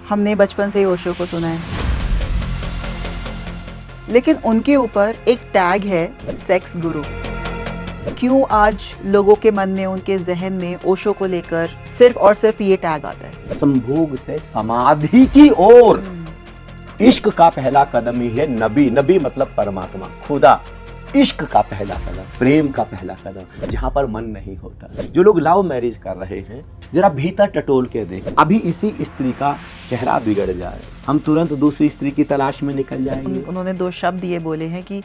हमने बचपन से ही ओशो को सुना है, लेकिन उनके ऊपर एक टैग है सेक्स गुरु। क्यों आज लोगों के मन में, उनके जहन में ओशो को लेकर सिर्फ और सिर्फ ये टैग आता है? संभोग से समाधि की ओर इश्क का पहला कदम ही है नबी। नबी मतलब परमात्मा, खुदा। इश्क का पहला कदम, प्रेम का पहला कदम, जहां पर मन नहीं होता। जो लोग लव मैरिज कर रहे हैं, जरा भीतर टटोल के देख, अभी इसी स्त्री का चेहरा बिगड़ जाए, हम तुरंत दूसरी स्त्री की तलाश में निकल जाएंगे। उन्होंने 2 शब्द ये बोले हैं कि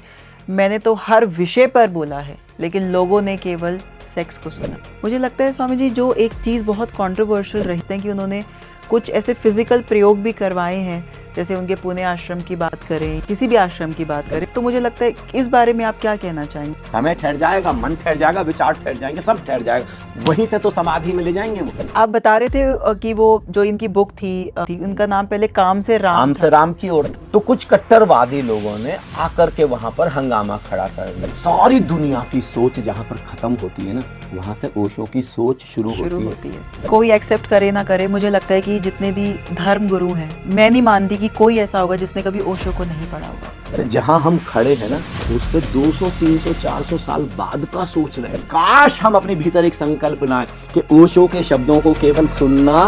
मैंने तो हर विषय पर बोला है, लेकिन लोगों ने केवल सेक्स को सुना। मुझे लगता है स्वामी जी, जो एक चीज़ बहुत कंट्रोवर्शियल रहते हैं कि उन्होंने कुछ ऐसे फिजिकल प्रयोग भी करवाए हैं, जैसे उनके पुणे आश्रम की बात करें, किसी भी आश्रम की बात करें, तो मुझे लगता है इस बारे में आप क्या कहना चाहेंगे? समय ठहर जाएगा, मन ठहर जाएगा, विचार ठहर जाएंगे, सब ठहर जाएगा, वहीं से तो समाधि में ले जाएंगे वो। आप बता रहे थे कि वो जो इनकी बुक थी उनका नाम पहले काम से राम से राम की ओर। तो कुछ कट्टरवादी लोगों ने आकर के वहां पर हंगामा खड़ा कर दिया। सारी दुनिया की सोच जहां पर खत्म होती है ना, वहां से ओशो की सोच शुरू होती है। कोई एक्सेप्ट करे ना करे, मुझे लगता है कि जितने भी धर्म गुरु हैं, मैं नहीं मानती कि कोई ऐसा होगा जिसने कभी ओशो को नहीं पढ़ा होगा। तो जहां हम खड़े हैं ना, उससे 200, 300, 400 साल बाद का सोच रहे हैं। काश हम अपने भीतर एक संकल्प लाएं कि ओशो के शब्दों को केवल सुनना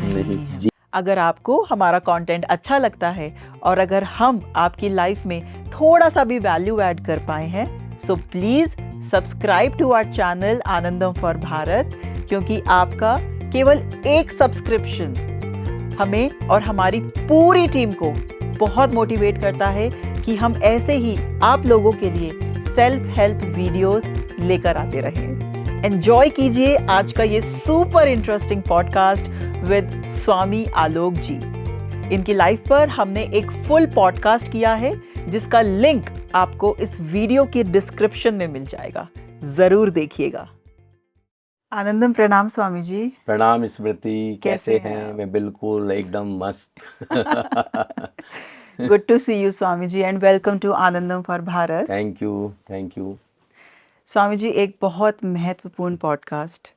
नहीं जी। अगर आपको हमारा कंटेंट अच्छा लगता है और अगर हम आपकी लाइफ में थोड़ा सा भी वैल्यू ऐड कर पाए हैं, so please subscribe to our channel Anandam for Bharat, क्योंकि आपका केवल एक सब्सक्रिप्शन हमें और हमारी पूरी टीम को बहुत मोटिवेट करता है कि हम ऐसे ही आप लोगों के लिए सेल्फ हेल्प वीडियोस लेकर आते रहें। एंजॉय कीजिए आज का ये सुपर इंटरेस्टिंग पॉडकास्ट विद स्वामी आलोक जी। इनकी लाइफ पर हमने एक फुल पॉडकास्ट किया है, जिसका लिंक आपको इस वीडियो की डिस्क्रिप्शन में मिल जाएगा, जरूर देखिएगा। आनंदम, प्रणाम स्वामी जी। प्रणाम स्मृति, कैसे हैं? आप? मैं बिल्कुल एकदम मस्त। Good to see you Swami ji, and welcome to Anandam for Bharat. Thank you, thank you. Swami ji, एक बहुत महत्वपूर्ण पॉडकास्ट।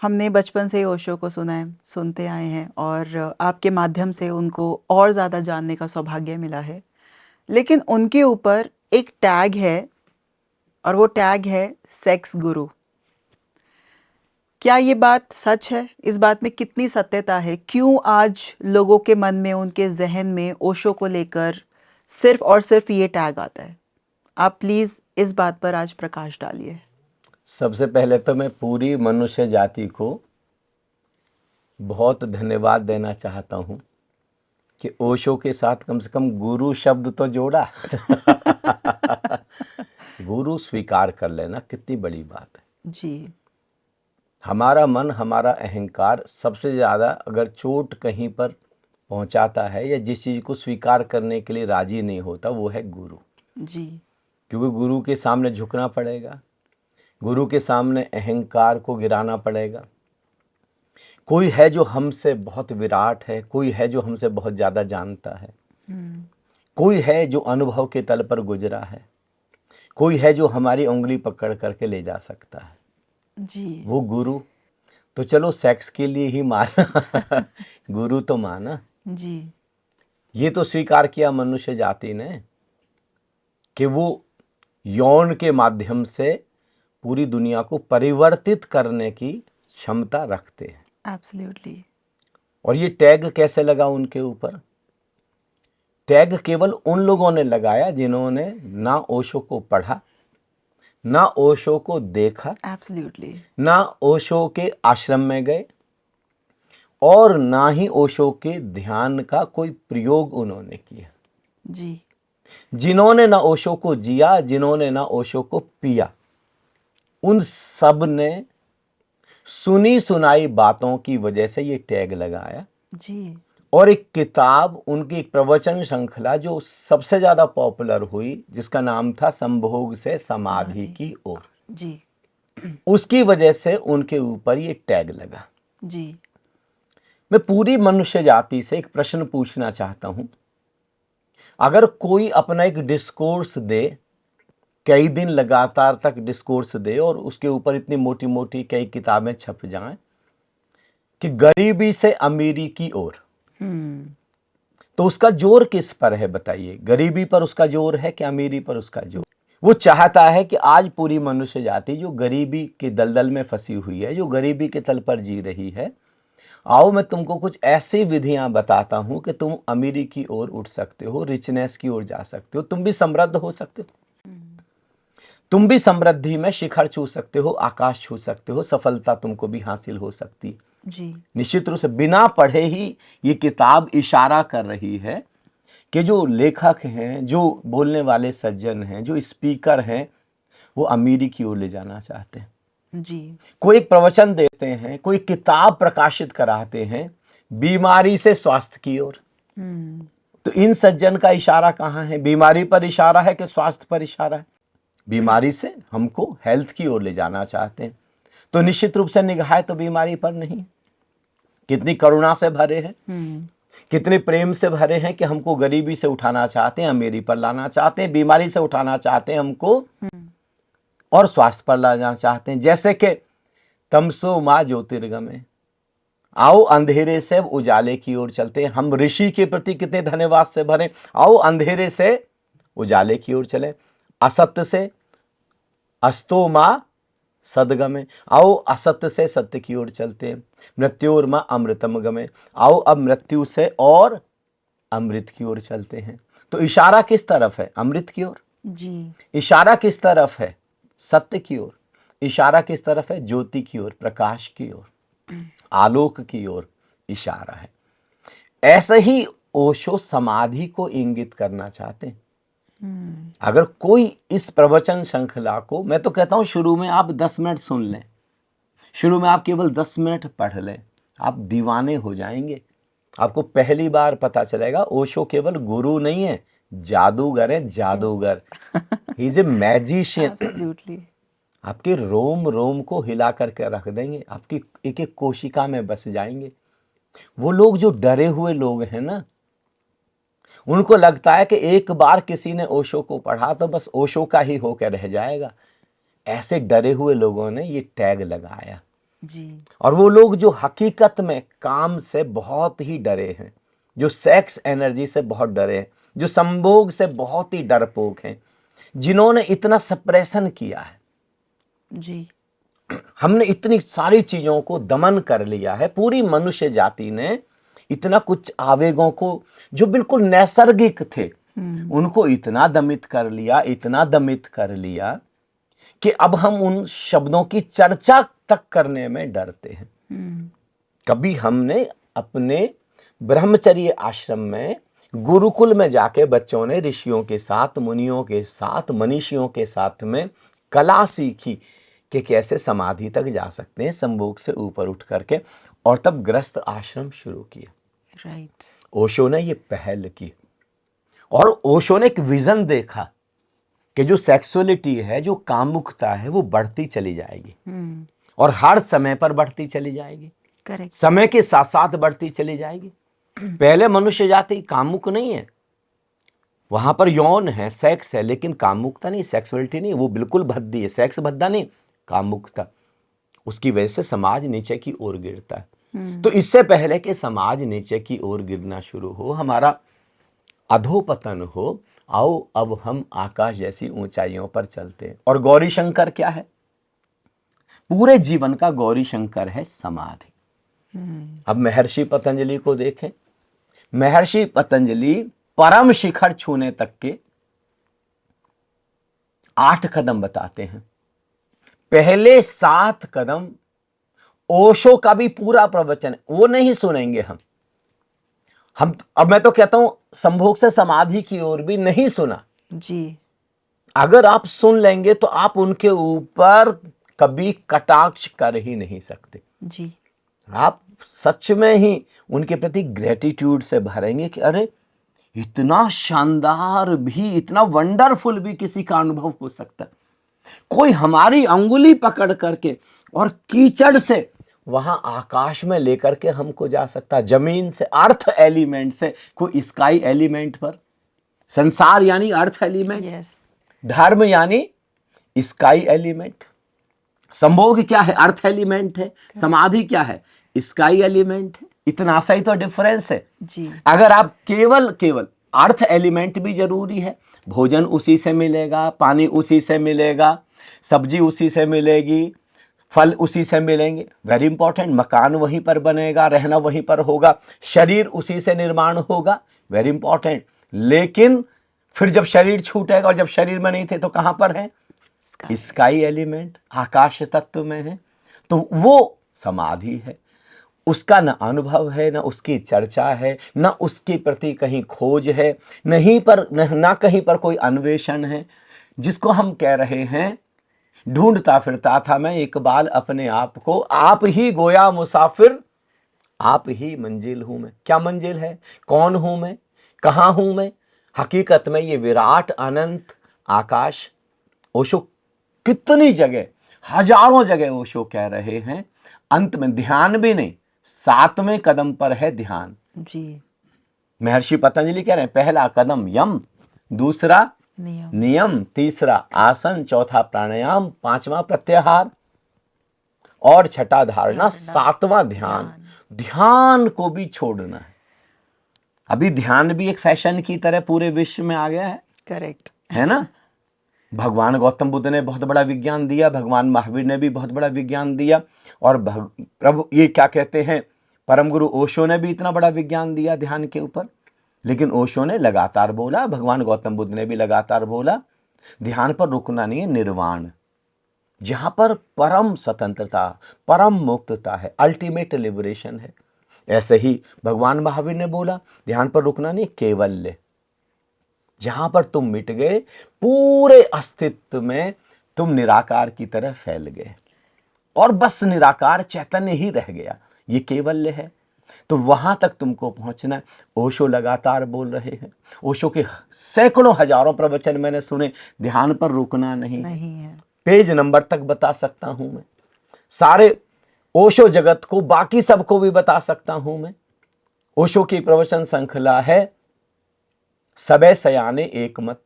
हमने बचपन से ही ओशो को सुना है, सुनते आए हैं, और आपके माध्यम से उनको और ज़्यादा जानने का सौभाग्य मिला है। लेकिन उनके ऊपर एक टैग है, और वो टैग है सेक्स गुरु। क्या ये बात सच है? इस बात में कितनी सत्यता है? क्यों आज लोगों के मन में, उनके जहन में ओशो को लेकर सिर्फ और सिर्फ ये टैग आता है? आप प्लीज़ इस बात पर आज प्रकाश डालिए। सबसे पहले तो मैं पूरी मनुष्य जाति को बहुत धन्यवाद देना चाहता हूँ कि ओशो के साथ कम से कम गुरु शब्द तो जोड़ा। गुरु स्वीकार कर लेना कितनी बड़ी बात है जी। हमारा मन, हमारा अहंकार सबसे ज़्यादा अगर चोट कहीं पर पहुंचाता है या जिस चीज़ को स्वीकार करने के लिए राजी नहीं होता, वो है गुरु जी। क्योंकि गुरु के सामने झुकना पड़ेगा, गुरु के सामने अहंकार को गिराना पड़ेगा। कोई है जो हमसे बहुत विराट है, कोई है जो हमसे बहुत ज़्यादा जानता है, कोई है जो अनुभव के तल पर गुजरा है, कोई है जो हमारी उंगली पकड़ करके ले जा सकता है जी। वो गुरु। तो चलो सेक्स के लिए ही माना, गुरु तो माना जी। ये तो स्वीकार किया मनुष्य जाति ने कि वो यौन के माध्यम से पूरी दुनिया को परिवर्तित करने की क्षमता रखते हैं। एब्सोल्युटली। और ये टैग कैसे लगा उनके ऊपर? टैग केवल उन लोगों ने लगाया जिन्होंने ना ओशो को पढ़ा, ना ओशो को देखा, एब्सोल्युटली। ना ओशो के आश्रम में गए, और ना ही ओशो के ध्यान का कोई प्रयोग उन्होंने किया। जी। जिन्होंने ना ओशो को जिया, जिन्होंने ना ओशो को पिया, उन सब ने सुनी सुनाई बातों की वजह से ये टैग लगाया। जी। और एक किताब, उनकी एक प्रवचन श्रृंखला जो सबसे ज़्यादा पॉपुलर हुई, जिसका नाम था संभोग से समाधि की ओर, जी। उसकी वजह से उनके ऊपर ये टैग लगा। जी। मैं पूरी मनुष्य जाति से एक प्रश्न पूछना चाहता हूं। अगर कोई अपना एक डिस्कोर्स दे, कई दिन लगातार तक डिस्कोर्स दे, और उसके ऊपर इतनी मोटी मोटी कई किताबें छप जाएं कि गरीबी से अमीरी की ओर, तो उसका जोर किस पर है बताइए? गरीबी पर उसका जोर है कि अमीरी पर उसका जोर? वो चाहता है कि आज पूरी मनुष्य जाति जो गरीबी के दलदल में फंसी हुई है, जो गरीबी के तल पर जी रही है, आओ मैं तुमको कुछ ऐसी विधियां बताता हूं कि तुम अमीरी की ओर उठ सकते हो, रिचनेस की ओर जा सकते हो, तुम भी समृद्ध हो सकते हो, तुम भी समृद्धि में शिखर छू सकते हो, आकाश छू सकते हो, सफलता तुमको भी हासिल हो सकती है। जी। निश्चित रूप से बिना पढ़े ही ये किताब इशारा कर रही है कि जो लेखक हैं, जो बोलने वाले सज्जन हैं, जो स्पीकर हैं, वो अमीरी की ओर ले जाना चाहते हैं। जी। कोई प्रवचन देते हैं, कोई किताब प्रकाशित कराते हैं बीमारी से स्वास्थ्य की ओर। तो इन सज्जन का इशारा कहाँ है? बीमारी पर इशारा है कि स्वास्थ्य पर इशारा है? बीमारी से हमको हेल्थ की ओर ले जाना चाहते हैं। तो निश्चित रूप से निगाह तो बीमारी पर नहीं। कितनी करुणा से भरे हैं, कितने प्रेम से भरे हैं कि हमको गरीबी से उठाना चाहते हैं, अमीरी पर लाना चाहते हैं, बीमारी से उठाना चाहते हैं हमको और स्वास्थ्य पर लाना चाहते हैं। जैसे कि तमसो माँ ज्योतिर्गमय, आओ अंधेरे से उजाले की ओर चलते हैं। हम ऋषि के प्रति कितने धन्यवाद से भरे, आओ अंधेरे से उजाले की ओर चले, असत्य से अस्तो माँ सदगमे, आओ असत्य से सत्य की ओर चलते हैं। मृत्योर माँ अमृतम गमे, आओ अब मृत्यु से और अमृत की ओर चलते हैं। तो इशारा किस तरफ है? अमृत की ओर। जी। इशारा किस तरफ है? सत्य की ओर। इशारा किस तरफ है? ज्योति की ओर, प्रकाश की ओर, आलोक की ओर इशारा है। ऐसे ही ओशो समाधि को इंगित करना चाहते हैं। अगर कोई इस प्रवचन श्रृंखला को, मैं तो कहता हूं शुरू में आप 10 मिनट सुन लें, शुरू में आप केवल 10 मिनट पढ़ लें, आप दीवाने हो जाएंगे। आपको पहली बार पता चलेगा ओशो केवल गुरु नहीं है, जादूगर है, जादूगर। He is a magician. Absolutely. आपके रोम रोम को हिला करके रख देंगे, आपकी एक एक कोशिका में बस जाएंगे। वो लोग जो डरे हुए लोग हैं ना, उनको लगता है कि एक बार किसी ने ओशो को पढ़ा तो बस ओशो का ही होकर रह जाएगा। ऐसे डरे हुए लोगों ने ये टैग लगाया। जी। और वो लोग जो हकीकत में काम से बहुत ही डरे हैं, जो सेक्स एनर्जी से बहुत डरे हैं, जो संभोग से बहुत ही डरपोक हैं, जिन्होंने इतना सप्रेशन किया है, जी। हमने इतनी सारी चीजों को दमन कर लिया है, पूरी मनुष्य जाति ने इतना कुछ आवेगों को जो बिल्कुल नैसर्गिक थे उनको इतना दमित कर लिया, इतना दमित कर लिया कि अब हम उन शब्दों की चर्चा तक करने में डरते हैं। कभी हमने अपने ब्रह्मचर्य आश्रम में, गुरुकुल में जाके बच्चों ने ऋषियों के साथ, मुनियों के साथ, मनीषियों के साथ में कला सीखी कि कैसे समाधि तक जा सकते हैं संभोग से ऊपर उठ करके, और तब गृहस्थ आश्रम शुरू किया। राइट। ओशो ने ये पहल की और ओशो ने एक विजन देखा कि जो सेक्सुअलिटी है, जो कामुकता है, वो बढ़ती चली जाएगी और हर समय पर बढ़ती चली जाएगी। करेक्ट। समय के साथ साथ बढ़ती चली जाएगी। पहले मनुष्य जाति कामुक नहीं है, वहां पर यौन है, सेक्स है, लेकिन कामुकता नहीं, सेक्सुअलिटी नहीं, वो बिल्कुल भद्दी है। सेक्स भद्दा नहीं, कामुकता। उसकी वजह से समाज नीचे की ओर गिरता है। तो इससे पहले कि समाज नीचे की ओर गिरना शुरू हो, हमारा अधोपतन हो, आओ अब हम आकाश जैसी ऊंचाइयों पर चलते हैं। और गौरी शंकर क्या है? पूरे जीवन का गौरी शंकर है समाधि। अब महर्षि पतंजलि को देखें। महर्षि पतंजलि परम शिखर छूने तक के 8 कदम बताते हैं। पहले 7 कदम ओशो का भी पूरा प्रवचन, वो नहीं सुनेंगे हम। अब मैं तो कहता हूं संभोग से समाधि की ओर भी नहीं सुना। जी। अगर आप सुन लेंगे तो आप उनके ऊपर कभी कटाक्ष कर ही नहीं सकते। जी। आप सच में ही उनके प्रति ग्रेटिट्यूड से भरेंगे कि अरे इतना शानदार भी, इतना वंडरफुल भी किसी का अनुभव हो सकता है। कोई हमारी अंगुली पकड़ करके और कीचड़ से वहां आकाश में लेकर के हमको जा सकता, जमीन से, अर्थ एलिमेंट से कोई स्काई एलिमेंट पर। संसार यानी अर्थ एलिमेंट, यस। धर्म यानी स्काई एलिमेंट। संभोग क्या है? अर्थ एलिमेंट है। समाधि क्या है? स्काई एलिमेंट है। इतना सा ही तो डिफरेंस है। जी। अगर आप केवल अर्थ एलिमेंट भी जरूरी है, भोजन उसी से मिलेगा, पानी उसी से मिलेगा, सब्जी उसी से मिलेगी, फल उसी से मिलेंगे, वेरी इंपॉर्टेंट, मकान वहीं पर बनेगा, रहना वहीं पर होगा, शरीर उसी से निर्माण होगा, वेरी इंपॉर्टेंट। लेकिन फिर जब शरीर छूटेगा और जब शरीर में नहीं थे तो कहां पर है? स्काई एलिमेंट, आकाश तत्व में है। तो वो समाधि है। उसका न अनुभव है, न उसकी चर्चा है, न उसके प्रति कहीं खोज है, न कहीं पर कोई अन्वेषण है। जिसको हम कह रहे हैं, ढूंढता फिरता था मैं इकबाल अपने आप को, आप ही गोया मुसाफिर, आप ही मंजिल हूं मैं। क्या मंजिल है? कौन हूं मैं? कहां हूं मैं? हकीकत में ये विराट अनंत आकाश। ओशो कितनी जगह, हजारों जगह ओशो कह रहे हैं, अंत में ध्यान भी नहीं, 7वें कदम पर है ध्यान। जी। महर्षि पतंजलि कह रहे हैं, पहला कदम यम, दूसरा नियम, तीसरा आसन, चौथा प्राणायाम, 5वां प्रत्याहार और छठा धारणा, 7वां ध्यान। ध्यान को भी छोड़ना है। अभी ध्यान भी एक फैशन की तरह पूरे विश्व में आ गया है। करेक्ट है ना? भगवान गौतम बुद्ध ने बहुत बड़ा विज्ञान दिया, भगवान महावीर ने भी बहुत बड़ा विज्ञान दिया, और प्रभु ये क्या कहते हैं, परम गुरु ओशो ने भी इतना बड़ा विज्ञान दिया ध्यान के ऊपर। लेकिन ओशो ने लगातार बोला, भगवान गौतम बुद्ध ने भी लगातार बोला, ध्यान पर रुकना नहीं है, निर्वाण, जहां पर परम स्वतंत्रता, परम मुक्तता है, अल्टीमेट लिबरेशन है। ऐसे ही भगवान महावीर ने बोला, ध्यान पर रुकना नहीं, केवल्य, जहां पर तुम मिट गए, पूरे अस्तित्व में तुम निराकार की तरह फैल गए और बस निराकार चैतन्य ही रह गया, ये केवल्य है। तो वहां तक तुमको पहुंचना है। ओशो लगातार बोल रहे हैं, ओशो के सैकड़ों हजारों प्रवचन मैंने सुने, ध्यान पर रुकना नहीं है। पेज नंबर तक बता सकता हूं मैं, सारे ओशो जगत को, बाकी सबको भी बता सकता हूं मैं। ओशो की प्रवचन श्रृंखला है सबे सयाने एक मत,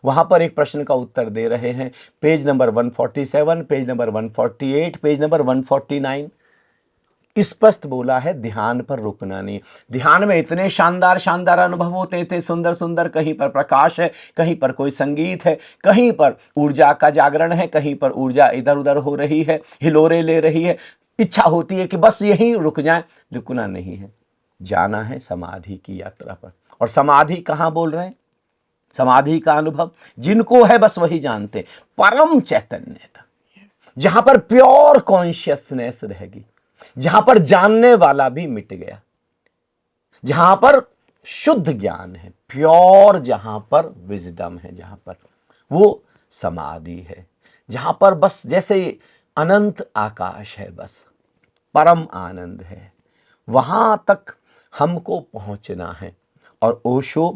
वहां पर एक प्रश्न का उत्तर दे रहे हैं, page number 147, page number 148, page number 149। स्पष्ट बोला है, ध्यान पर रुकना नहीं। ध्यान में इतने शानदार शानदार अनुभव होते थे, सुंदर सुंदर, कहीं पर प्रकाश है, कहीं पर कोई संगीत है, कहीं पर ऊर्जा का जागरण है, कहीं पर ऊर्जा इधर उधर हो रही है, हिलोरे ले रही है। इच्छा होती है कि बस यहीं रुक जाए, रुकना नहीं है, जाना है समाधि की यात्रा पर। और समाधि कहां बोल रहे हैं? समाधि का अनुभव जिनको है बस वही जानते, परम चैतन्यता, जहां पर प्योर कॉन्शियसनेस रहेगी, जहां पर जानने वाला भी मिट गया, जहां पर शुद्ध ज्ञान है, प्योर, जहां पर विजडम है, जहां पर वो समाधि है, जहां पर बस जैसे अनंत आकाश है, बस परम आनंद है, वहां तक हमको पहुंचना है। और ओशो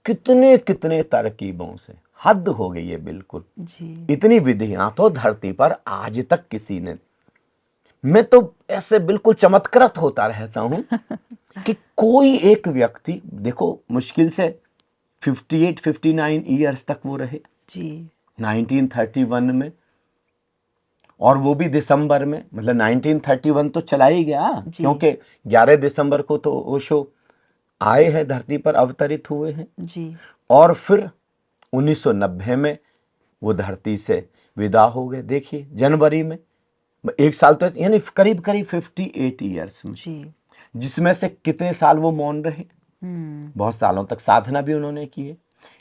कितने कितने तरकीबों से, हद हो गई है बिल्कुल जी। इतनी विधियां तो धरती पर आज तक किसी ने, मैं तो ऐसे बिल्कुल चमत्कृत होता रहता हूं कि कोई एक व्यक्ति, देखो मुश्किल से 58-59 ईयर्स तक वो रहे जी, 1931 में, और वो भी दिसंबर में, मतलब 1931 तो चला ही गया, क्योंकि 11 दिसंबर को तो ओशो आए हैं धरती पर, अवतरित हुए हैं जी। और फिर 1990 में वो धरती से विदा हो गए। देखिए जनवरी में, एक साल तो, यानी करीब करीब 58 ईयर्स में जी। जिसमें से कितने साल वो मौन रहे, बहुत सालों तक साधना भी उन्होंने की है।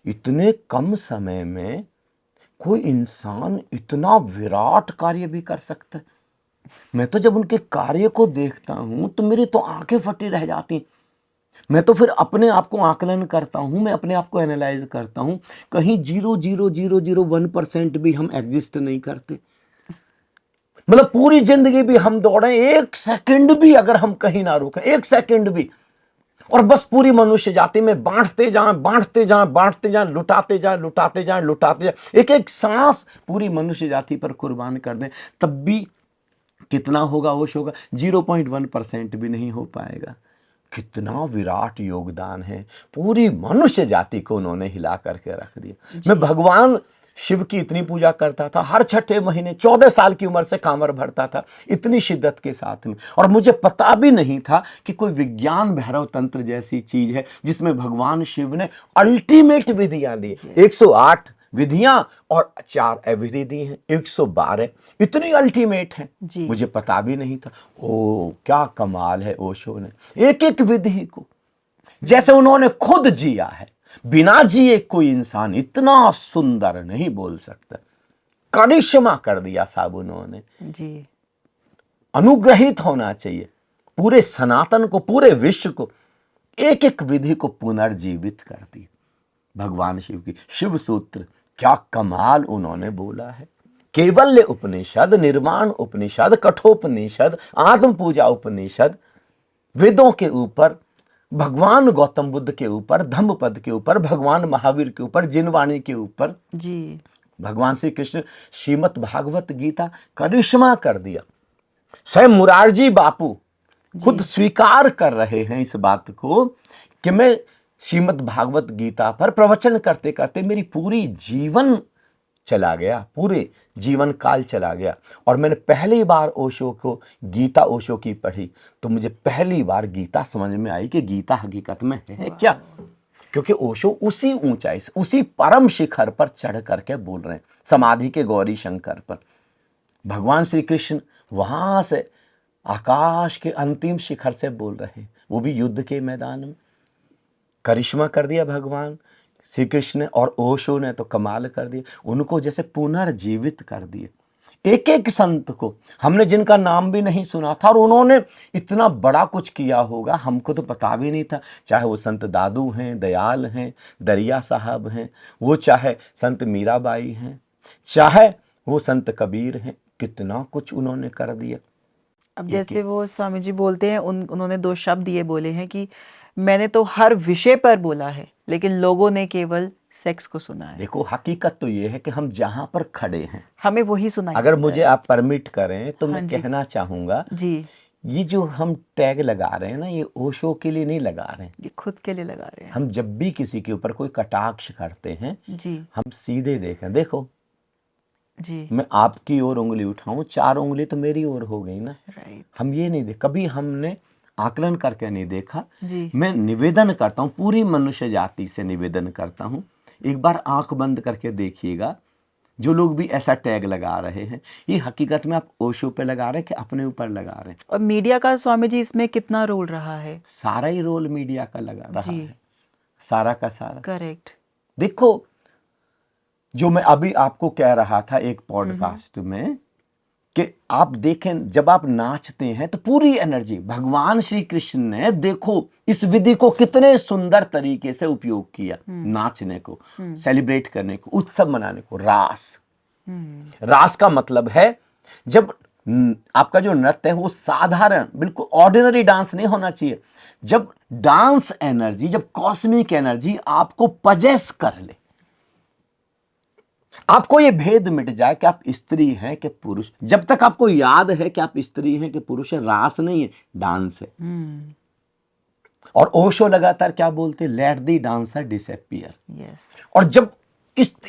इतने कम समय में कोई इंसान इतना विराट कार्य भी कर सकता है। मैं तो जब उनके कार्य को देखता हूं तो मेरी तो आंखें फटी रह जाती। मैं तो फिर अपने आप को आकलन करता हूं, मैं अपने आप को एनालाइज करता हूं, कहीं 0.0001% भी हम एग्जिस्ट नहीं करते। मतलब पूरी जिंदगी भी हम दौड़े, एक सेकंड भी अगर हम कहीं ना रुके, एक सेकंड भी, और बस पूरी मनुष्य जाति में बांटते जाएं, बांटते जाएं, बांटते जाएं, लुटाते जाएं, लुटाते जाएं, लुटाते जाएं, एक एक सांस पूरी मनुष्य जाति पर कुर्बान कर दें, तब भी कितना होगा, होश होगा, 0.1% भी नहीं हो पाएगा। कितना विराट योगदान है, पूरी मनुष्य जाति को उन्होंने हिला करके रख दिया। मैं भगवान शिव की इतनी पूजा करता था, हर छठे महीने 14 साल की उम्र से कांवर भरता था, इतनी शिद्दत के साथ में। और मुझे पता भी नहीं था कि कोई विज्ञान भैरव तंत्र जैसी चीज है जिसमें भगवान शिव ने अल्टीमेट विधियां दी। 108 विधियां और 4 अविधि दी हैं, 112 इतनी अल्टीमेट है, जी। मुझे पता भी नहीं था। ओ क्या कमाल है ओशो ने, एक एक विधि को जैसे उन्होंने खुद जिया है। बिना जिए कोई इंसान इतना सुंदर नहीं बोल सकता। करिश्मा कर दिया साहब उन्होंने। जी। अनुग्रहित होना चाहिए पूरे सनातन को, पूरे विश्व को। एक एक विधि को पुनर्जीवित कर दी भगवान शिव की। शिव सूत्र क्या कमाल उन्होंने बोला है। केवल्य उपनिषद, निर्वाण उपनिषद, कठोपनिषद, आत्म पूजा उपनिषद, वेदों के ऊपर, भगवान गौतम बुद्ध के ऊपर, धम्मपद के ऊपर, भगवान महावीर के ऊपर, जिनवाणी के ऊपर, जी। भगवान श्री कृष्ण श्रीमद् भागवत गीता करिश्मा कर दिया। स्वयं मुरारजी बापू खुद स्वीकार कर रहे हैं इस बात को कि मैं श्रीमद् भागवत गीता पर प्रवचन करते करते मेरी पूरी जीवन चला गया, पूरे जीवन काल चला गया। और मैंने पहली बार ओशो को गीता ओशो की पढ़ी तो मुझे पहली बार गीता समझ में आई कि गीता हकीकत में है क्या। क्योंकि ओशो उसी ऊंचाई से, उसी परम शिखर पर चढ़ करके बोल रहे हैं, समाधि के गौरी शंकर पर। भगवान श्री कृष्ण वहां से आकाश के अंतिम शिखर से बोल रहे हैं, वो भी युद्ध के मैदान में। करिश्मा कर दिया भगवान श्री कृष्ण ने, और ओशो ने तो कमाल कर दिया, उनको जैसे पुनर्जीवित कर दिए। एक एक संत को हमने जिनका नाम भी नहीं सुना था और उन्होंने इतना बड़ा कुछ किया होगा, हमको तो पता भी नहीं था। चाहे वो संत दादू हैं, दयाल हैं, दरिया साहब हैं, वो चाहे संत मीराबाई हैं, चाहे वो संत कबीर हैं, कितना कुछ उन्होंने कर दिया। अब जैसे वो स्वामी जी बोलते हैं, उन्होंने 2 शब्द ये बोले हैं कि मैंने तो हर विषय पर बोला है लेकिन लोगों ने केवल सेक्स को सुना है। देखो हकीकत तो ये है कि हम जहां पर खड़े हैं हमें वही सुनाई अगर देता मुझे है। आप परमिट करें तो हाँ मैं जी। कहना चाहूंगा, जी, ये जो हम टैग लगा रहे हैं ना, ये ओशो के लिए नहीं लगा रहे हैं। ये खुद के लिए लगा रहे हैं। हम जब भी किसी के ऊपर कोई कटाक्ष करते हैं, जी। हम सीधे देखें, देखो जी। मैं आपकी ओर उंगली उठाऊं, 4 उंगली तो मेरी ओर हो गई ना। राइट। हम ये नहीं देख, कभी हमने आकलन करके नहीं देखा। जी। मैं निवेदन करता हूं, पूरी मनुष्य जाति से निवेदन करता हूं, एक बार आंख बंद करके देखिएगा, जो लोग भी ऐसा टैग लगा रहे हैं, ये हकीकत में आप ओशो पे लगा रहे हैं कि अपने ऊपर लगा रहे हैं। और मीडिया का स्वामी जी इसमें कितना रोल रहा है? सारा ही रोल मीडिया का लगा रहा जी। है, सारा का सारा। करेक्ट। देखो जो मैं अभी आपको कह रहा था एक पॉडकास्ट में कि आप देखें, जब आप नाचते हैं तो पूरी एनर्जी, भगवान श्री कृष्ण ने देखो इस विधि को कितने सुंदर तरीके से उपयोग किया, नाचने को, सेलिब्रेट करने को, उत्सव मनाने को। रास, रास का मतलब है जब आपका जो नृत्य है वो साधारण, बिल्कुल ऑर्डिनरी डांस नहीं होना चाहिए। जब डांस एनर्जी, जब कॉस्मिक एनर्जी आपको पजेस कर ले, आपको ये भेद मिट जाए कि आप स्त्री हैं कि पुरुष, जब तक आपको याद है कि आप स्त्री हैं कि पुरुष है, रास नहीं है, डांस है। और ओशो लगातार क्या बोलते हैं, let the dancer disappear. Yes. और जब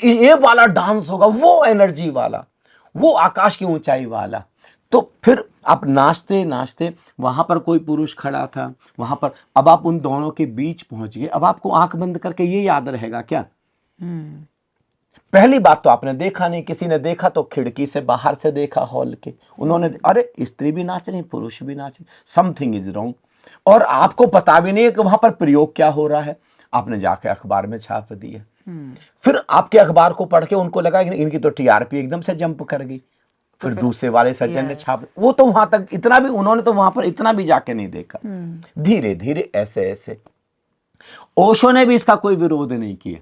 ये वाला डांस होगा, वो एनर्जी वाला, वो आकाश की ऊंचाई वाला, तो फिर आप नाचते नाचते, वहां पर कोई पुरुष खड़ा था, वहां पर, अब आप उन दोनों के बीच पहुंच गए। अब आपको आंख बंद करके ये याद रहेगा क्या? पहली बात तो आपने देखा नहीं, किसी ने देखा तो खिड़की से बाहर से देखा हॉल के, उन्होंने अरे स्त्री भी नाच रही, पुरुष भी नाच रही, समथिंग इज रॉन्ग। और आपको पता भी नहीं है कि वहां पर प्रयोग क्या हो रहा है, आपने जाके अखबार में छाप दिया। फिर आपके अखबार को पढ़ के उनको लगा कि इनकी तो टीआरपी एकदम से जंप कर गई। फिर दूसरे वाले सज्जन ने छाप, वो तो वहां तक इतना भी, उन्होंने तो वहां पर इतना भी जाके नहीं देखा। धीरे धीरे ऐसे ऐसे ओशो ने भी इसका कोई विरोध नहीं किया।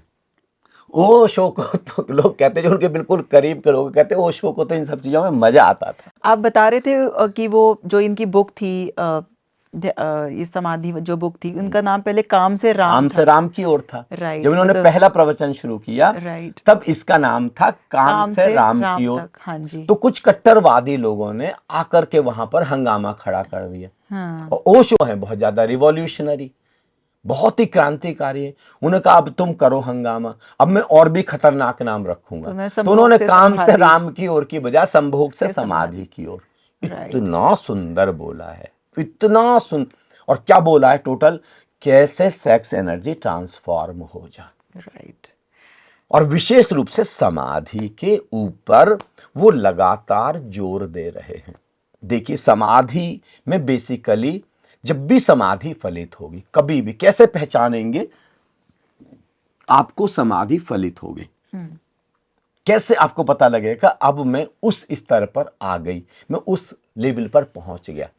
ओशो को तो लोग कहते हैं, जो उनके बिल्कुल करीब के लोग कहते हैं, ओशो को तो इन सब चीजों में मजा आता था। आप बता रहे थे कि वो जो इनकी बुक थी, ये समाधि जो बुक थी, उनका नाम पहले काम से राम से राम की ओर था। राइट। जब इन्होंने पहला प्रवचन शुरू किया, राइट, तब इसका नाम था काम से राम की ओर। हाँ जी। तो कुछ कट्टरवादी लोगों ने आकर के वहां पर हंगामा खड़ा कर दिया। हाँ। और ओशो है बहुत ज्यादा रिवॉल्यूशनरी, बहुत ही क्रांतिकारी है। उन्होंने कहा अब तुम करो हंगामा, अब मैं और भी खतरनाक नाम रखूंगा। तो उन्होंने काम से राम की ओर की बजाय संभोग से समाधि की ओर। इतना सुंदर बोला है, इतना सुंदर। और क्या बोला है टोटल, कैसे सेक्स एनर्जी ट्रांसफॉर्म हो जाए। राइट। और विशेष रूप से समाधि के ऊपर वो लगातार जोर दे रहे हैं। देखिए समाधि में बेसिकली जब भी समाधि फलित होगी, कभी भी कैसे पहचानेंगे आपको समाधि फलित होगी, कैसे आपको पता लगेगा अब मैं उस स्तर पर आ गई, मैं उस लेवल पर पहुंच गया।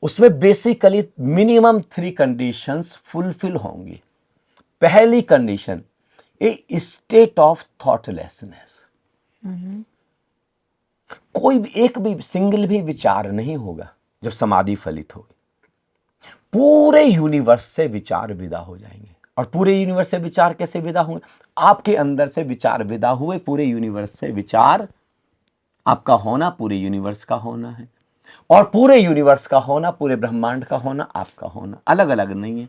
उसमें बेसिकली मिनिमम 3 कंडीशंस फुलफिल होंगी। पहली condition, A state of thoughtlessness. कोई भी एक भी सिंगल भी विचार नहीं होगा जब समाधि फलित होगी। पूरे यूनिवर्स से विचार विदा हो जाएंगे। और पूरे यूनिवर्स से विचार कैसे विदा होंगे, आपके अंदर से विचार विदा हुए, पूरे यूनिवर्स से विचार आपका होना पूरे यूनिवर्स का होना है। और पूरे यूनिवर्स का होना, पूरे ब्रह्मांड का होना आपका होना अलग अलग नहीं है।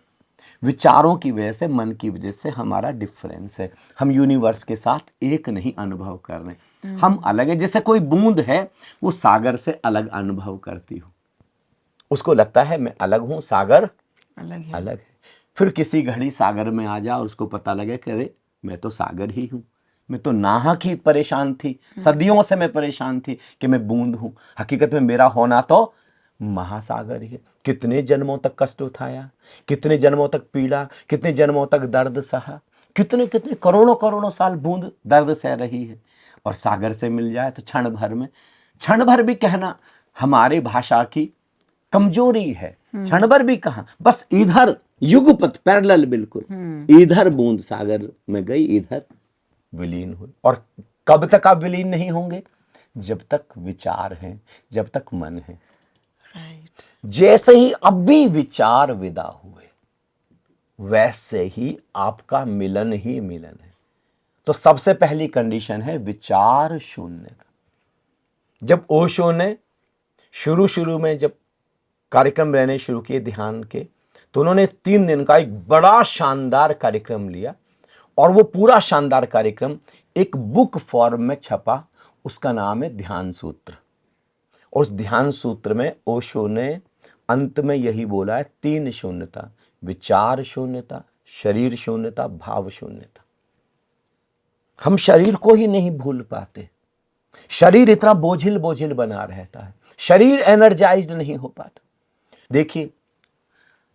विचारों की वजह से, मन की वजह से हमारा डिफरेंस है। हम यूनिवर्स के साथ एक नहीं अनुभव कर रहे, हम अलग है। जैसे कोई बूंद है वो सागर से अलग अनुभव करती हो, उसको लगता है मैं अलग हूं, सागर अलग है। फिर किसी घड़ी सागर में आ जा और उसको पता लगे कि अरे मैं तो सागर ही हूं, मैं तो नाहक ही परेशान थी, सदियों से मैं परेशान थी कि मैं बूंद हूं। हकीकत में मेरा होना तो महासागर ही है। कितने जन्मों तक कष्ट उठाया, कितने जन्मों तक पीड़ा, कितने जन्मों तक दर्द सहा, कितने कितने करोड़ों करोड़ों साल बूंद दर्द सह रही है। और सागर से मिल जाए तो क्षण भर में, क्षण भर भी कहना हमारी भाषा की कमजोरी है। क्षण भर भी कहां, बस इधर युगपथ पैरेलल, बिल्कुल इधर बूंद सागर में गई, इधर विलीन हुई। और कब तक आप विलीन नहीं होंगे, जब तक विचार हैं, जब तक मन है। राइट। जैसे ही अब भी विचार विदा हुए, वैसे ही आपका मिलन ही मिलन है। तो सबसे पहली कंडीशन है विचार शून्यता। जब ओशो ने शुरू में जब कार्यक्रम रहने शुरू किए ध्यान के, तो उन्होंने 3 दिन का एक बड़ा शानदार कार्यक्रम लिया। और वो पूरा शानदार कार्यक्रम एक बुक फॉर्म में छपा, उसका नाम है ध्यान सूत्र। और उस ध्यान सूत्र में ओशो ने अंत में यही बोला है, 3 शून्यता, विचार शून्यता, शरीर शून्यता, भाव शून्यता। हम शरीर को ही नहीं भूल पाते। शरीर इतना बोझिल बोझिल बना रहता है, शरीर एनर्जाइज्ड नहीं हो पाता। देखिए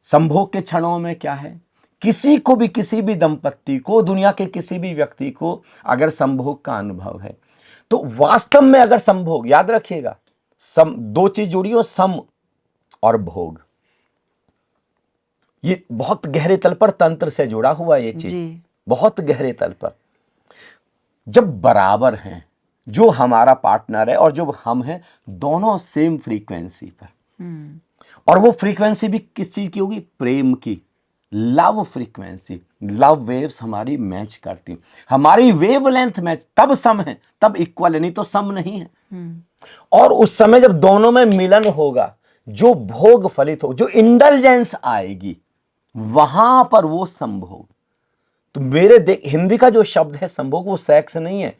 संभोग के क्षणों में क्या है, किसी को भी, किसी भी दंपत्ति को, दुनिया के किसी भी व्यक्ति को अगर संभोग का अनुभव है, तो वास्तव में अगर संभोग, याद रखिएगा, सम 2 चीज जुड़ी हो, सम और भोग। ये बहुत गहरे तल पर तंत्र से जुड़ा हुआ ये चीज, बहुत गहरे तल पर। जब बराबर हैं, जो हमारा पार्टनर है और जो हम हैं, दोनों सेम फ्रीक्वेंसी पर, और वो फ्रीक्वेंसी भी किस चीज की होगी, प्रेम की, लव फ्रीक्वेंसी। लव वेव्स हमारी मैच करती, हमारी वेवलेंथ मैच, तब सम है, तब इक्वल है, नहीं तो सम नहीं है। और उस समय जब दोनों में मिलन होगा, जो भोग फलित हो, जो इंडल्जेंस आएगी, वहां पर वो संभोग। तो मेरे देख, हिंदी का जो शब्द है संभोग, वो सेक्स नहीं है,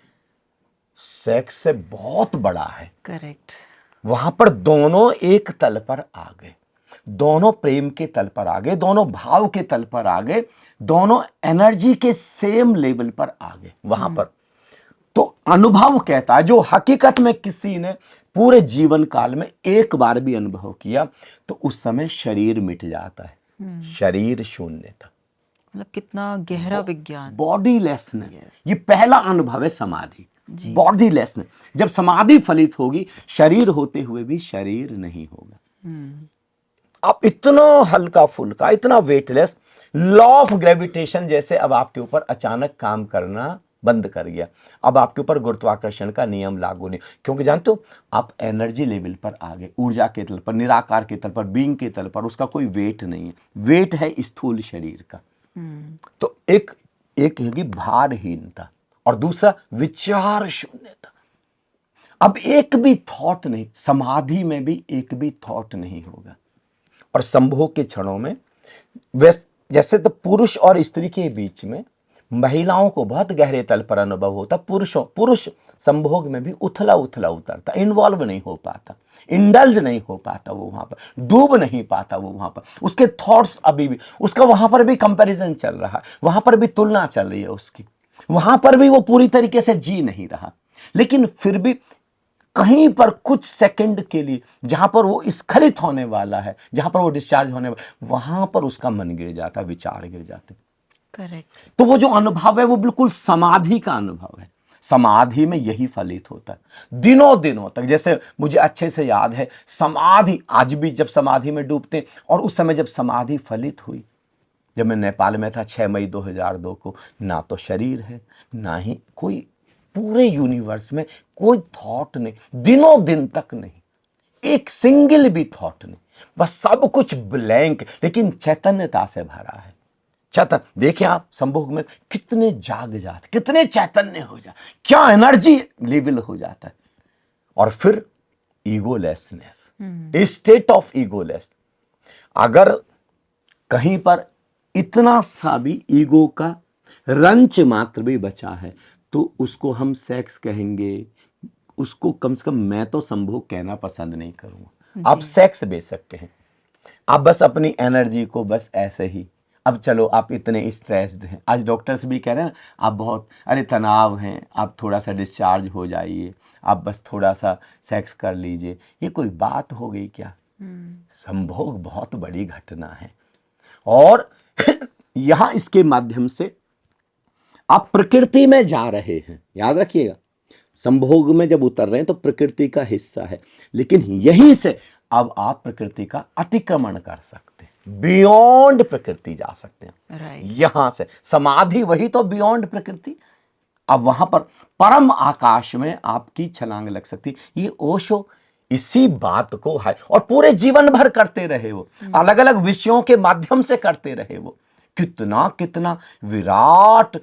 सेक्स से बहुत बड़ा है। करेक्ट। वहां पर दोनों एक तल पर आ गए, दोनों प्रेम के तल पर आ गए, दोनों भाव के तल पर आ गए, दोनों एनर्जी के सेम लेवल पर आ गए वहां पर। तो अनुभव कहता है, जो हकीकत में किसी ने पूरे जीवन काल में एक बार भी अनुभव किया, तो उस समय शरीर मिट जाता है, शरीर शून्य था। मतलब कितना गहरा विज्ञान। बॉडी लेसनेस, ये पहला अनुभव है समाधि, बॉडी लेसनेस। जब समाधि फलित होगी, शरीर होते हुए भी शरीर नहीं होगा। आप इतना हल्का फुल्का, इतना वेटलेस, लॉ ऑफ ग्रेविटेशन जैसे अब आपके ऊपर अचानक काम करना बंद कर गया। अब आपके ऊपर गुरुत्वाकर्षण का नियम लागू नहीं, क्योंकि जानते हो आप एनर्जी लेवल पर आ गए, ऊर्जा के तल पर, निराकार के तल पर, बीइंग के तल पर। उसका कोई वेट नहीं है, वेट है स्थूल शरीर का। तो एक होगी भारहीनता, और दूसरा विचार शून्यता। अब एक भी थॉट नहीं, समाधि में भी एक भी थॉट नहीं होगा। और संभोग के क्षणों में जैसे तो पुरुष और स्त्री के बीच में महिलाओं को बहुत गहरे तल पर अनुभव होता, पुरुष संभोग में भी उथला उथला उतरता, इन्वॉल्व नहीं हो पाता, इंडल्ज नहीं हो पाता, वो वहां पर डूब नहीं पाता, वो वहां पर उसके थॉट्स अभी भी, उसका वहां पर भी कंपैरिजन चल रहा है, वहां पर भी तुलना चल रही है उसकी, वहां पर भी वो पूरी तरीके से जी नहीं रहा। लेकिन फिर भी कहीं पर कुछ सेकंड के लिए जहां पर वो स्खलित होने वाला है, जहां पर वो डिस्चार्ज होने वाला, वहां पर उसका मन गिर जाता, विचार गिर जाते। करेक्ट। तो वो जो अनुभव है वो बिल्कुल समाधि का अनुभव है। समाधि में यही फलित होता है दिनों दिनों तक। जैसे मुझे अच्छे से याद है, समाधि आज भी जब समाधि में डूबते, और उस समय जब समाधि फलित हुई, जब मैं नेपाल में था 6 मई 2002 को, ना तो शरीर है, ना ही कोई पूरे यूनिवर्स में कोई थॉट नहीं, दिनों दिन तक नहीं, एक सिंगल भी थॉट नहीं, बस सब कुछ ब्लैंक, लेकिन चैतन्यता से भरा है। चैतन्य देखिए आप, संभोग में कितने जाग जाते, कितने चैतन्य हो जाते, क्या एनर्जी लेवल हो जाता है। और फिर egolessness, A state of egoless. अगर कहीं पर इतना सा भी ईगो का रंच मात्र भी बचा है तो उसको हम सेक्स कहेंगे, उसको कम से कम मैं तो संभोग कहना पसंद नहीं करूंगा। आप सेक्स बेच सकते हैं, आप बस अपनी एनर्जी को बस ऐसे ही, अब चलो आप इतने स्ट्रेस्ड हैं, आज डॉक्टर्स भी कह रहे हैं आप बहुत अरे तनाव हैं, आप थोड़ा सा डिस्चार्ज हो जाइए, आप बस थोड़ा सा सेक्स कर लीजिए, ये कोई बात हो गई क्या? संभोग बहुत बड़ी घटना है। और यहां इसके माध्यम से आप प्रकृति में जा रहे हैं, याद रखिएगा, संभोग में जब उतर रहे हैं तो प्रकृति का हिस्सा है, लेकिन यहीं से अब आप प्रकृति का अतिक्रमण कर सकते हैं, बियॉन्ड प्रकृति जा सकते हैं। राइट। यहां से समाधि वही तो बियॉन्ड प्रकृति। अब वहां पर परम आकाश में आपकी छलांग लग सकती है। ये ओशो इसी बात को है और पूरे जीवन भर करते रहे, वो अलग अलग विषयों के माध्यम से करते रहे, वो कितना कितना विराट,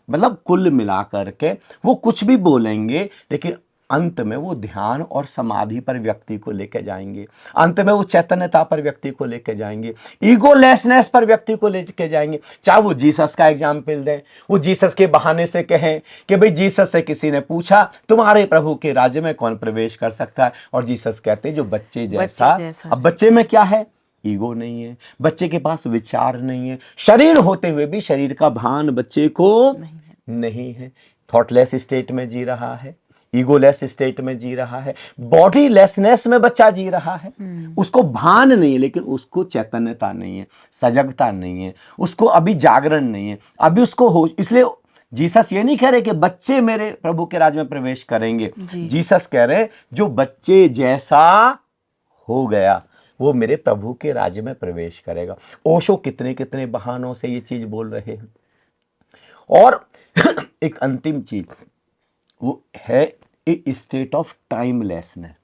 मतलब कुल मिलाकर के वो कुछ भी बोलेंगे, लेकिन अंत में वो ध्यान और समाधि पर व्यक्ति को लेकर जाएंगे, अंत में वो चैतन्यता पर व्यक्ति को लेकर जाएंगे, ईगोलेसनेस पर व्यक्ति को लेकर जाएंगे। चाहे वो जीसस का एग्जाम्पल दें, वो जीसस के बहाने से कहें कि भाई जीसस से किसी ने पूछा तुम्हारे प्रभु के राज्य में कौन प्रवेश कर सकता है, और जीसस कहते हैं जो बच्चे जैसा। अब बच्चे में क्या है? ईगो नहीं है, बच्चे के पास विचार नहीं है, शरीर होते हुए भी शरीर का भान बच्चे को नहीं है, थॉटलेस स्टेट में जी रहा है, ईगोलेस स्टेट में जी रहा है, बॉडी लेसनेस में बच्चा जी रहा है। उसको भान नहीं है, लेकिन उसको चैतन्यता नहीं है, सजगता नहीं है, उसको अभी जागरण नहीं है, अभी उसको होश। इसलिए जीसस ये नहीं कह रहे कि बच्चे मेरे प्रभु के राज्य में प्रवेश करेंगे, जीसस कह रहे जो बच्चे जैसा हो गया वो मेरे प्रभु के राज्य में प्रवेश करेगा। ओशो कितने कितने बहानों से ये चीज बोल रहे हैं। और एक अंतिम चीज वो है ए स्टेट ऑफ टाइमलेसनेस।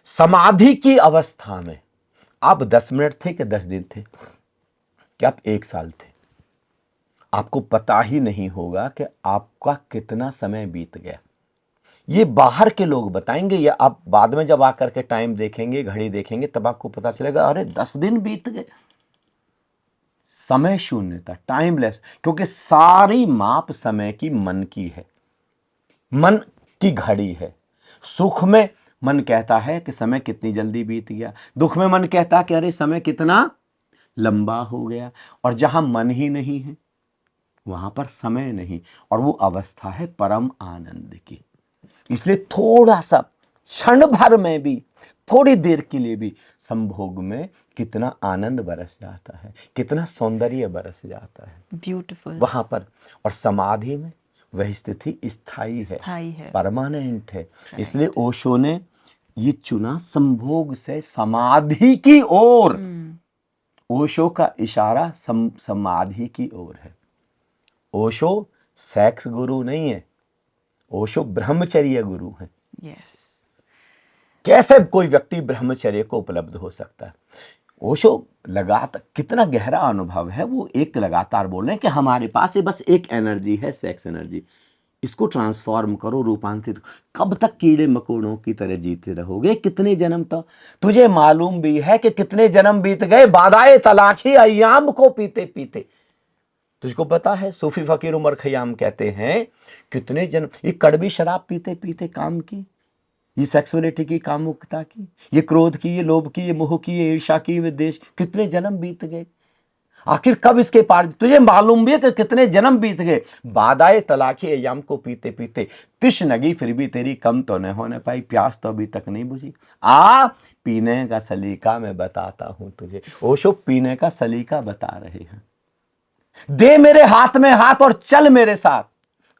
समाधि की अवस्था में आप 10 मिनट थे कि 10 दिन थे, कि आप 1 साल थे, आपको पता ही नहीं होगा कि आपका कितना समय बीत गया। ये बाहर के लोग बताएंगे, या आप बाद में जब आकर के टाइम देखेंगे, घड़ी देखेंगे, तब आपको पता चलेगा अरे 10 दिन बीत गए। समय शून्यता, टाइमलेस, क्योंकि सारी माप समय की मन की है, मन की घड़ी है। सुख में मन कहता है कि समय कितनी जल्दी बीत गया, दुख में मन कहता है कि अरे समय कितना लंबा हो गया। और जहां मन ही नहीं है वहां पर समय नहीं, और वो अवस्था है परम आनंद की। इसलिए थोड़ा सा क्षण भर में भी, थोड़ी देर के लिए भी संभोग में कितना आनंद बरस जाता है, कितना सौंदर्य बरस जाता है, ब्यूटीफुल वहां पर। और समाधि में वह स्थिति स्थायी है, परमानेंट है। इसलिए ओशो ने ये चुना संभोग से समाधि की ओर। ओशो का इशारा समाधि की ओर है। ओशो सेक्स गुरु नहीं है, ओशो ब्रह्मचर्य गुरु है। यस। कैसे कोई व्यक्ति ब्रह्मचर्य को उपलब्ध हो सकता है? ओशो लगातार, कितना गहरा अनुभव है, वो एक लगातार बोल रहे हैं कि हमारे पास ये बस एक एनर्जी है, सेक्स एनर्जी। इसको ट्रांसफॉर्म करो, रूपांतरित। कब तक कीड़े मकोड़ों की तरह जीते रहोगे? कितने जन्म तक? तुझे मालूम भी है कि कितने जन्म बीत गए बादाए तलाखी अय्याम को पीते पीते। तुझको पता है, सूफी फकीर उमर खयाम कहते हैं कितने जन्म, ये कड़वी शराब पीते पीते काम की, ये सेक्सुअलिटी की, कामुकता की, ये क्रोध की, ये लोभ की, ये मोह की, ये ईर्ष्या की, ये विद्वेष, कितने जन्म बीत गए। आखिर कब इसके पार? तुझे मालूम भी है कि कितने जन्म बीत गए बादाए तलाखी अय्याम को पीते पीते। तिश लगी फिर भी तेरी कम तो न होने पाई, प्यास तो अभी तक नहीं बुझी। आ पीने का सलीका मैं बताता हूं तुझे। ओशो पीने का सलीका बता रहे हैं। दे मेरे हाथ में हाथ और चल मेरे साथ,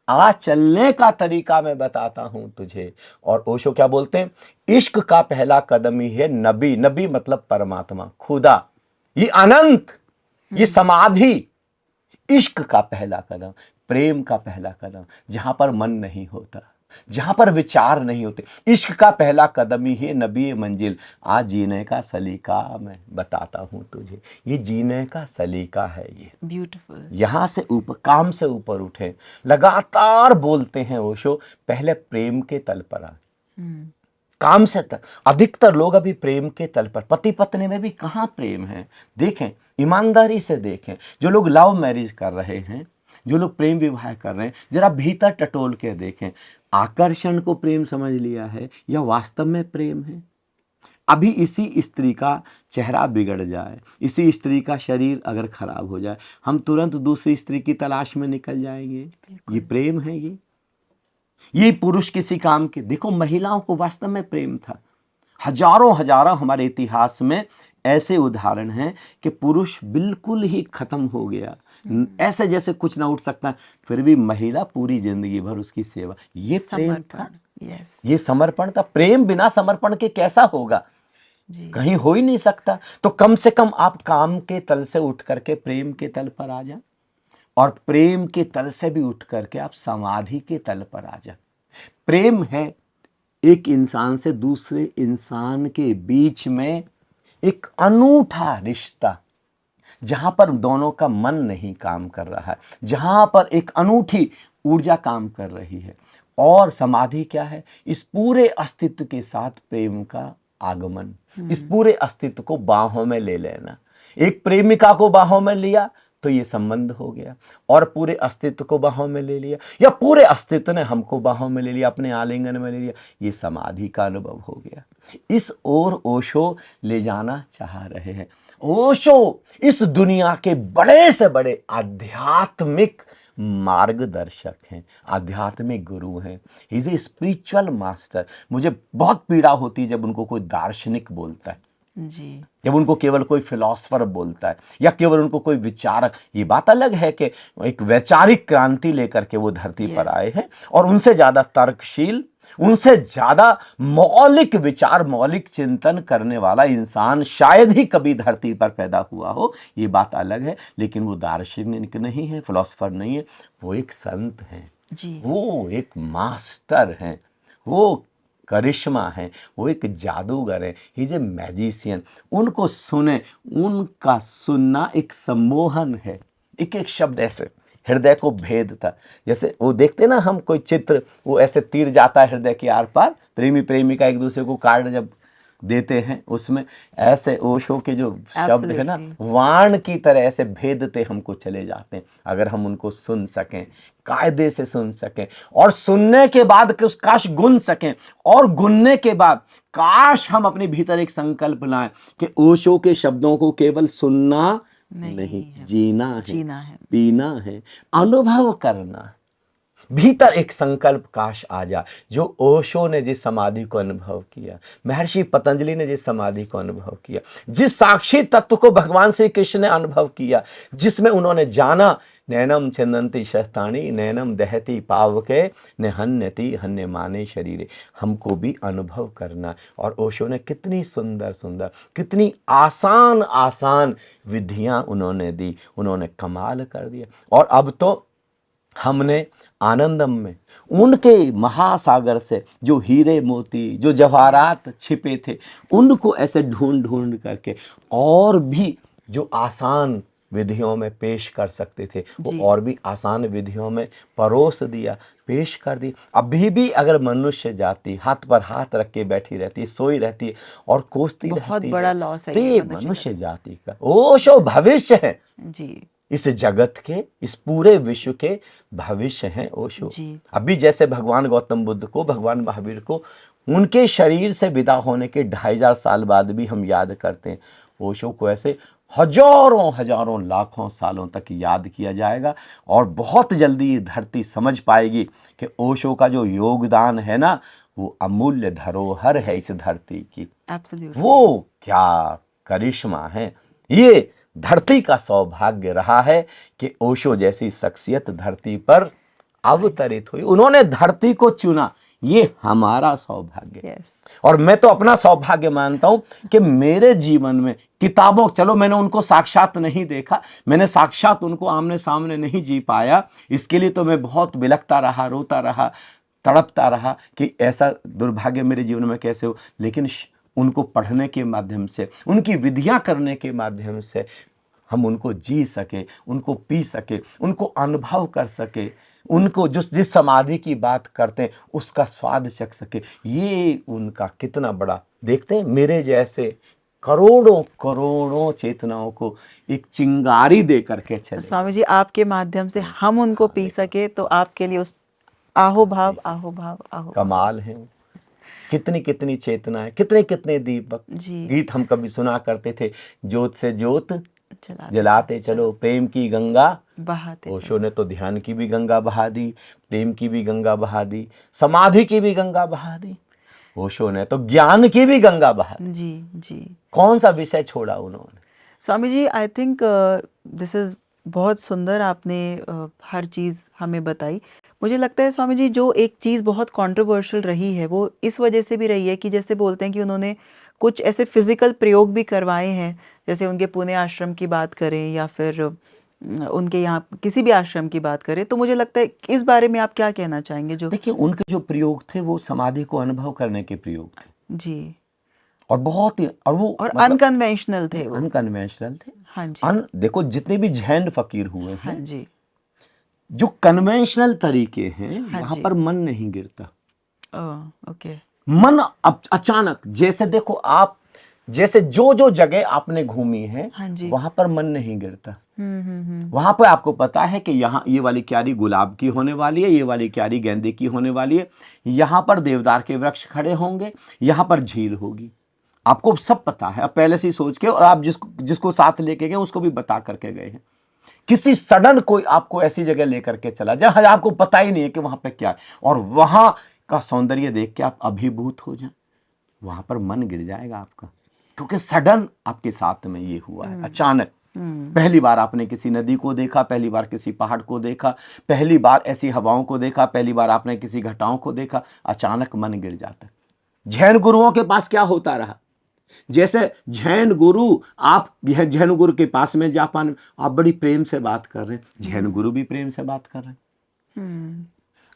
आ चलने का तरीका मैं बताता हूं तुझे। और ओशो क्या बोलते हैं? इश्क का पहला कदम ही है नबी। नबी मतलब परमात्मा, खुदा, ये अनंत, ये समाधि। इश्क का पहला कदम, प्रेम का पहला कदम, जहां पर मन नहीं होता, जहां पर विचार नहीं होते। इश्क का पहला कदम ही है नबी मंजिल। आज जीने का सलीका मैं बताता हूं तुझे। ये जीने का सलीका है। ये ब्यूटीफुल। यहां से ऊपर, काम से ऊपर उठे, लगातार बोलते हैं ओशो, पहले प्रेम के तल पर आ, काम से तक। अधिकतर लोग अभी प्रेम के तल पर, पति पत्नी में भी कहां प्रेम है? देखें, ईमानदारी से देखें, जो लोग लव मैरिज कर रहे हैं, जो लोग प्रेम विवाह कर रहे हैं, जरा भीतर टटोल के देखें, आकर्षण को प्रेम समझ लिया है या वास्तव में प्रेम है? अभी इसी स्त्री का चेहरा बिगड़ जाए, इसी स्त्री का शरीर अगर खराब हो जाए, हम तुरंत दूसरी स्त्री की तलाश में निकल जाएंगे। ये प्रेम है? ये पुरुष किसी काम के? देखो, महिलाओं को वास्तव में प्रेम था। हजारों हजारों हमारे इतिहास में ऐसे उदाहरण हैं कि पुरुष बिल्कुल ही खत्म हो गया, ऐसे जैसे कुछ ना उठ सकता, फिर भी महिला पूरी जिंदगी भर उसकी सेवा। ये प्रेम था, ये समर्पण था। प्रेम बिना समर्पण के कैसा होगा? कहीं हो ही नहीं सकता। तो कम से कम आप काम के तल से उठ करके प्रेम के तल पर आ जाए, और प्रेम के तल से भी उठ करके आप समाधि के तल पर आ जाए। प्रेम है एक इंसान से दूसरे इंसान के बीच में एक अनूठा रिश्ता, जहां पर दोनों का मन नहीं काम कर रहा है, जहां पर एक अनूठी ऊर्जा काम कर रही है। और समाधि क्या है? इस पूरे अस्तित्व के साथ प्रेम का आगमन, इस पूरे अस्तित्व को बाहों में ले लेना। एक प्रेमिका को बाहों में लिया तो ये संबंध हो गया, और पूरे अस्तित्व को बाहों में ले लिया, या पूरे अस्तित्व ने हमको बाहों में ले लिया, अपने आलिंगन में ले लिया, ये समाधि का अनुभव हो गया। इस ओर ओशो ले जाना चाह रहे हैं। ओशो इस दुनिया के बड़े से बड़े आध्यात्मिक मार्गदर्शक हैं, आध्यात्मिक गुरु हैं। He is a spiritual master. मुझे बहुत पीड़ा होती है जब उनको कोई दार्शनिक बोलता है जी, जब उनको केवल कोई फिलोसफर बोलता है, या केवल उनको कोई विचारक। ये बात अलग है कि एक वैचारिक क्रांति लेकर के वो धरती पर आए हैं, और उनसे ज्यादा तर्कशील, उनसे ज्यादा मौलिक विचार, मौलिक चिंतन करने वाला इंसान शायद ही कभी धरती पर पैदा हुआ हो। ये बात अलग है, लेकिन वो दार्शनिक नहीं है, फिलोसफर नहीं है, वो एक संत हैं जी। वो एक मास्टर हैं, वो करिश्मा है, वो एक जादूगर है। He is a magician. उनको सुने, उनका सुनना एक सम्मोहन है। एक एक शब्द ऐसे हृदय को भेद था। जैसे वो देखते ना हम कोई चित्र, वो ऐसे तीर जाता है हृदय के आर पार, प्रेमी प्रेमिका एक दूसरे को कार्ड जब देते हैं, उसमें ऐसे ओशो के जो शब्द है ना, वाण की तरह ऐसे भेदते हमको चले जाते हैं, अगर हम उनको सुन सकें, कायदे से सुन सकें, और सुनने के बाद कि उस काश गुन सकें, और गुनने के बाद काश हम अपने भीतर एक संकल्प लाएं कि ओशो के शब्दों को केवल सुनना नहीं, जीना है, पीना है, अनुभव करना। भीतर एक संकल्प काश आ जाए, जो ओशो ने जिस समाधि को अनुभव किया, महर्षि पतंजलि ने जिस समाधि को अनुभव किया, जिस साक्षी तत्व को भगवान श्री कृष्ण ने अनुभव किया, जिसमें उन्होंने जाना नैनम छिन्दन्ति शस्त्राणि नैनम दहति पावके न हन्यति हन्य माने शरीरे। हमको भी अनुभव करना। और ओशो ने कितनी सुंदर सुंदर, कितनी आसान आसान विधियां उन्होंने दी, उन्होंने कमाल कर दिया। और अब तो हमने आनंदम में उनके महासागर से जो हीरे मोती, जो जवाहरात छिपे थे, उनको ऐसे ढूंढ ढूंढ करके, और भी जो आसान विधियों में पेश कर सकते थे, वो जी। और भी आसान विधियों में परोस दिया, पेश कर दी। अभी भी अगर मनुष्य जाति हाथ पर हाथ रख के बैठी रहती है, सोई रहती है और कोसती बहुत रहती बड़ा है, लॉस है तो ये ये मनुष्य मनुष्य जाति का ओशो भविष्य है, जी इस जगत के, इस पूरे विश्व के भविष्य हैं ओशो। जी अभी जैसे भगवान गौतम बुद्ध को, भगवान महावीर को उनके शरीर से विदा होने के 2500 साल बाद भी हम याद करते हैं, ओशो को ऐसे हजारों हजारों लाखों सालों तक याद किया जाएगा। और बहुत जल्दी ये धरती समझ पाएगी कि ओशो का जो योगदान है ना, वो अमूल्य धरोहर है इस धरती की। एब्सोल्युटली वो क्या करिश्मा है, ये धरती का सौभाग्य रहा है कि ओशो जैसी शख्सियत धरती पर अवतरित हुई। उन्होंने धरती को चुना, ये हमारा सौभाग्य। यस और मैं तो अपना सौभाग्य मानता हूं कि मेरे जीवन में किताबों, चलो मैंने उनको साक्षात नहीं देखा, मैंने साक्षात उनको आमने सामने नहीं जी पाया, इसके लिए तो मैं बहुत बिलखता रहा, रोता रहा, तड़पता रहा कि ऐसा दुर्भाग्य मेरे जीवन में कैसे हो। लेकिन उनको पढ़ने के माध्यम से, उनकी विधियां करने के माध्यम से हम उनको जी सके, उनको पी सके, उनको अनुभव कर सके, उनको जिस समाधि की बात करते हैं उसका स्वाद चख सके। ये उनका कितना बड़ा, देखते हैं मेरे जैसे करोड़ों करोड़ों चेतनाओं को एक चिंगारी दे करके तो चले। स्वामी जी आपके माध्यम से हम उनको पी सके तो आपके लिए उस आहो भाव आहो भाव आहो भाव। कमाल है, कितनी कितनी चेतनाएं, कितने कितने दीपक। जी गीत हम कभी सुना करते थे, ज्योत से ज्योत चलाते जलाते चलो, प्रेम की गंगा। बहाते ओशो ने तो ध्यान की भी गंगा बहा दी, प्रेम की भी गंगा बहा दी, समाधि की भी गंगा बहा दी। ओशो ने तो ज्ञान की भी गंगा बहा दी। जी जी कौन सा विषय छोड़ा उन्होंने। Swami ji I think this is बहुत सुंदर आपने हर चीज़ हमें बताई। मुझे लगता है स्वामी जी जो एक चीज़ बहुत कंट्रोवर्शियल रही है वो इस वजह से भी रही है कि जैसे बोलते हैं कि उन्होंने कुछ ऐसे फिजिकल प्रयोग भी करवाए हैं, जैसे उनके पुणे आश्रम की बात करें या फिर उनके यहाँ किसी भी आश्रम की बात करें, तो मुझे लगता है इस बारे में आप क्या कहना चाहेंगे जो देखिए उनके जो प्रयोग थे वो समाधि को अनुभव करने के प्रयोग थे, जी और बहुत ही, और वो और मतलब अनकन्वेंशनल थे वो। अनकन्वेंशनल थे। हाँ जी देखो जितने भी जैन फकीर हुए हाँ हैं, जी जो कन्वेंशनल तरीके हैं हाँ वहां जी पर मन नहीं गिरता। ओके मन अचानक, जैसे देखो आप, जैसे जो जो जगह आपने घूमी है हाँ जी वहां पर मन नहीं गिरता। हम्म। वहां पर आपको पता है कि यहाँ ये वाली क्यारी गुलाब की होने वाली है, ये वाली क्यारी गेंदे की होने वाली है, यहाँ पर देवदार के वृक्ष खड़े होंगे, यहाँ पर झील होगी, आपको सब पता है, अब पहले से ही सोच के, और आप जिसको साथ लेके गए उसको भी बता करके गए हैं। किसी सडन कोई आपको ऐसी जगह लेकर के चला जहां आपको पता ही नहीं है कि वहां पे क्या है, और वहां का सौंदर्य देख के आप अभिभूत हो जाए, वहां पर मन गिर जाएगा आपका, क्योंकि सडन आपके साथ में ये हुआ है, अचानक। पहली बार आपने किसी नदी को देखा, पहली बार किसी पहाड़ को देखा, पहली बार ऐसी हवाओं को देखा, पहली बार आपने किसी घटाओं को देखा, अचानक मन गिर जाता है। जैन गुरुओं के पास क्या होता रहा, जैसे जैन गुरु, आप जैन गुरु के पास में जापान, आप बड़ी प्रेम से बात कर रहे हैं, जैन गुरु भी प्रेम से बात कर रहे हैं,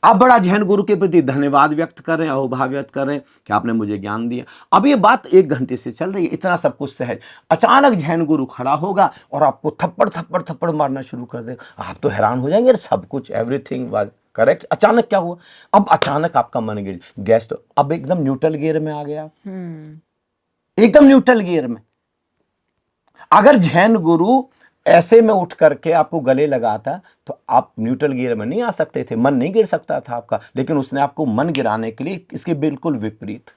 आप बड़ा जैन गुरु के प्रति धन्यवाद व्यक्त कर रहे हैं, अहोभाव व्यक्त कर रहे हैं कि आपने मुझे ज्ञान दिया। अब ये बात 1 घंटे से चल रही है, इतना सब कुछ सहज, अचानक जैन गुरु खड़ा होगा और आपको थप्पड़ थप्पड़ थप्पड़ मारना शुरू कर देगा। आप तो हैरान हो जाएंगे, सब कुछ एवरीथिंग वाज करेक्ट, अचानक क्या हुआ। अब अचानक आपका मन गिर, गैस तो अब एकदम न्यूट्रल गियर में आ गया, एकदम न्यूट्रल गियर में। अगर जैन गुरु ऐसे में उठ करके आपको गले लगाता तो आप न्यूट्रल गियर में नहीं आ सकते थे, मन नहीं गिर सकता था आपका, लेकिन उसने आपको मन गिराने के लिए इसके बिल्कुल विपरीत।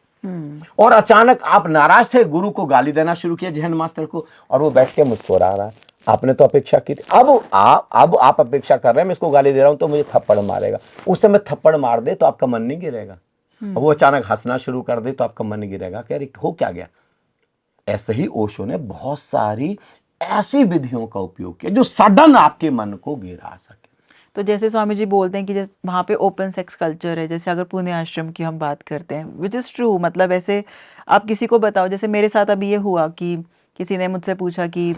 और अचानक आप नाराज थे, गुरु को गाली देना शुरू किया, जैन मास्टर को, और वो बैठ के मुस्कुरा रहा है। आपने तो अपेक्षा की थी, अब आप अपेक्षा कर रहे हैं मैं इसको गाली दे रहा हूं तो मुझे थप्पड़ मारेगा, उस समय थप्पड़ मार दे तो आपका मन नहीं गिरेगा, वो अचानक हंसना शुरू कर दे तो आपका मन गिरेगा कि अरे हो क्या गया। ऐसे ही ओशो ने बहुत सारी ऐसी विधियों का उपयोग किया जो सडन आपके मन को गिरा सके। तो जैसे स्वामी जी बोलते हैं कि जैसे वहाँ पे ओपन सेक्स कल्चर है, जैसे अगर पुणे आश्रम की हम बात करते हैं, विच इज़ ट्रू, मतलब ऐसे आप किसी को बताओ, जैसे मेरे साथ अभी ये हुआ कि किसी ने मुझसे पूछा कि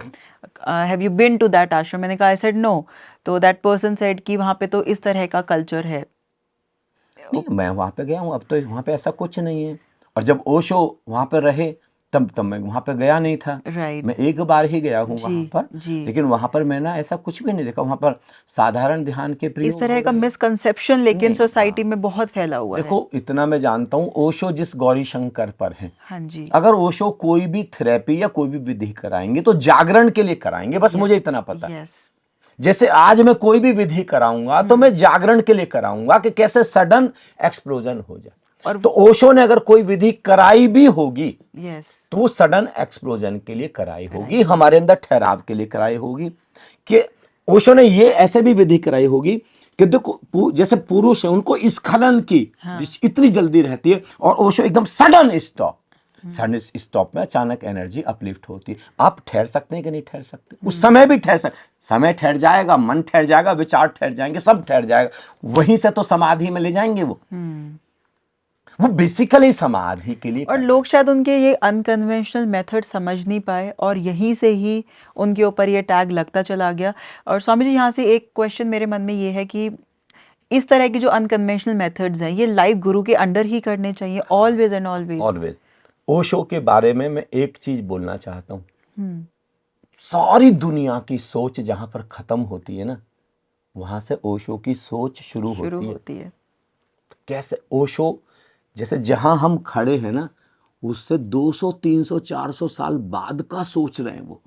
have you been to that ashram, मैंने कहा आई सेड नो, तो दैट पर्सन सेड कि वहाँ पे तो इस तरह का कल्चर है। नहीं, मैं वहां पे गया हूं, अब तो वहां पे ऐसा कुछ नहीं है। और जब ओशो वहां पे रहे तब मैं वहां पर गया नहीं था। राइट। मैं एक बार ही गया हूँ वहां जी पर, जी। लेकिन वहां पर मैं ना ऐसा कुछ भी नहीं देखा। वहां पर साधारण ध्यान के प्रयोग इस तरह हो का रहे हैं। मिसकंसेप्शन लेकिन नहीं, सोसाइटी हाँ। में बहुत फैला हुआ है। देखो इतना मैं जानता हूँ, ओशो जिस गौरी शंकर पर है, हाँ जी। अगर ओशो कोई भी थेरेपी या कोई भी विधि कराएंगे तो जागरण के लिए कराएंगे, बस मुझे इतना पता है। यस। जैसे आज मैं कोई भी विधि कराऊंगा तो मैं जागरण के लिए कराऊंगा कि कैसे सडन एक्सप्लोजन हो जाए। और तो ओशो ने अगर कोई विधि कराई भी होगी यस। तो वो सडन एक्सप्लोजन के लिए कराई होगी, हमारे अंदर ठहराव के लिए कराई होगी। कि ओशो ने ये ऐसे भी विधि कराई होगी कि देखो जैसे पुरुष है उनको स्खलन की इतनी जल्दी रहती है, और ओशो एकदम सडन स्टॉप में अचानक एनर्जी अपलिफ्ट होती है। आप ठहर सकते हैं कि नहीं ठहर सकते? उस समय भी ठहर सकते, समय ठहर जाएगा, मन ठहर जाएगा, विचार ठहर जाएंगे, सब ठहर जाएगा। वहीं से तो समाधि में ले जाएंगे वो बेसिकली समाधि के लिए और लोग शायद उनके ये अनकन्वेंशनल मेथड समझ नहीं पाए और यहीं से ही उनके ऊपर ये टैग लगता चला गया। और स्वामी जी, यहाँ से एक क्वेश्चन मेरे मन में ये है कि इस तरह की जो अनकन्वेंशनल मेथड्स हैं ये लाइव गुरु के अंडर ही करने चाहिए, always and always. Always. Osho के बारे में मैं एक चीज बोलना चाहता हूँ। सारी दुनिया की सोच जहां पर खत्म होती है ना, वहां से ओशो की सोच शुरू होती है। कैसे? ओशो जैसे जहां हम खड़े हैं ना, उससे 200 300 400 साल बाद का सोच रहे हैं। वो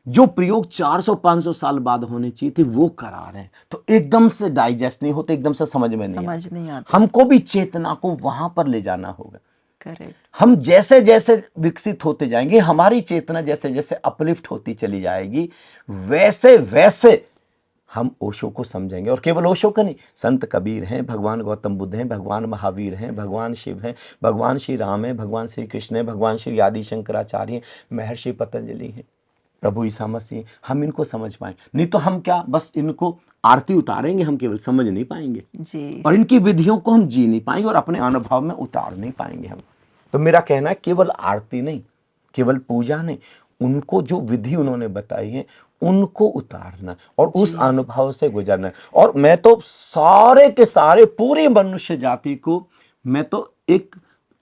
जो प्रयोग 400 500 साल बाद होने चाहिए थे वो करा रहे हैं। तो एकदम से डाइजेस्ट नहीं होते, एकदम से समझ में नहीं आता। हमको भी चेतना को वहां पर ले जाना होगा। करेक्ट। हम जैसे जैसे विकसित होते जाएंगे, हमारी चेतना जैसे जैसे अपलिफ्ट होती चली जाएगी, वैसे वैसे हम ओशो को समझेंगे। और केवल ओशो का नहीं, संत कबीर हैं, भगवान गौतम बुद्ध हैं, भगवान महावीर हैं, भगवान शिव हैं, भगवान श्री राम हैं, भगवान श्री कृष्ण हैं, भगवान श्री आदि शंकराचार्य हैं, महर्षि पतंजलि हैं, प्रभु ईसा मसीह। हम इनको समझ पाए, नहीं तो हम क्या बस इनको आरती उतारेंगे, हम केवल समझ नहीं पाएंगे जी। और इनकी विधियों को हम जी नहीं पाएंगे और अपने अनुभव में उतार नहीं पाएंगे हम। तो मेरा कहना है केवल आरती नहीं, केवल पूजा नहीं, उनको जो विधि उन्होंने बताई है उनको उतारना और उस अनुभव से गुजरना। और मैं तो सारे के सारे पूरी मनुष्य जाति को मैं तो एक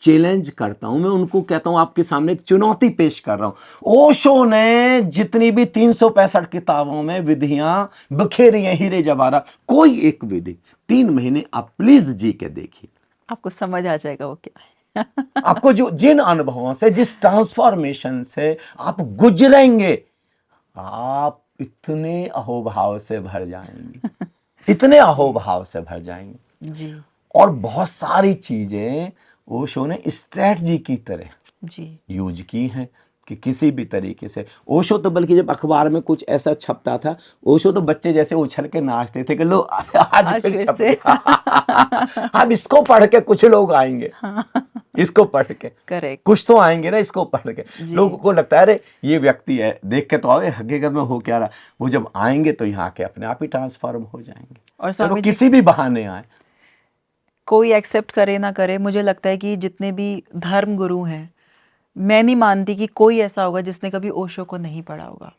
चैलेंज करता हूं, मैं उनको कहता हूं, आपके सामने एक चुनौती पेश कर रहा हूं। ओशो ने जितनी भी 365 किताबों में विधियां बखेरी हैं हीरे जवाहरात, कोई एक विधि 3 महीने आप प्लीज जी के देखिए, आपको समझ आ जाएगा वो क्या है। आपको जो जिन अनुभवों से, जिस ट्रांसफॉर्मेशन से आप गुजरेंगे, आप इतने अहोभाव से भर जाएंगे, इतने अहोभाव से भर जाएंगे जी। और बहुत सारी चीजें ओशो ने स्ट्रेटजी की तरह जी यूज की हैं कि किसी भी तरीके से। ओशो तो बल्कि जब अखबार में कुछ ऐसा छपता था, ओशो तो बच्चे जैसे उछल के नाचते थे कि लो आज फिर छप गया। अब इसको पढ़ के कुछ लोग आएंगे, इसको पढ़ के करेक्ट कुछ तो आएंगे ना, इसको पढ़ के लोगों को लगता है अरे ये व्यक्ति है, देख के तो आओ हकीकत में हो क्या रहा। वो जब आएंगे तो यहाँ के अपने आप ही ट्रांसफॉर्म हो जाएंगे। और चलो किसी भी बहाने आए, कोई एक्सेप्ट करे ना करे, मुझे लगता है कि जितने भी धर्म गुरु हैं, मैं नहीं मानती कि कोई ऐसा होगा जिसने कभी ओशो को नहीं पढ़ा होगा।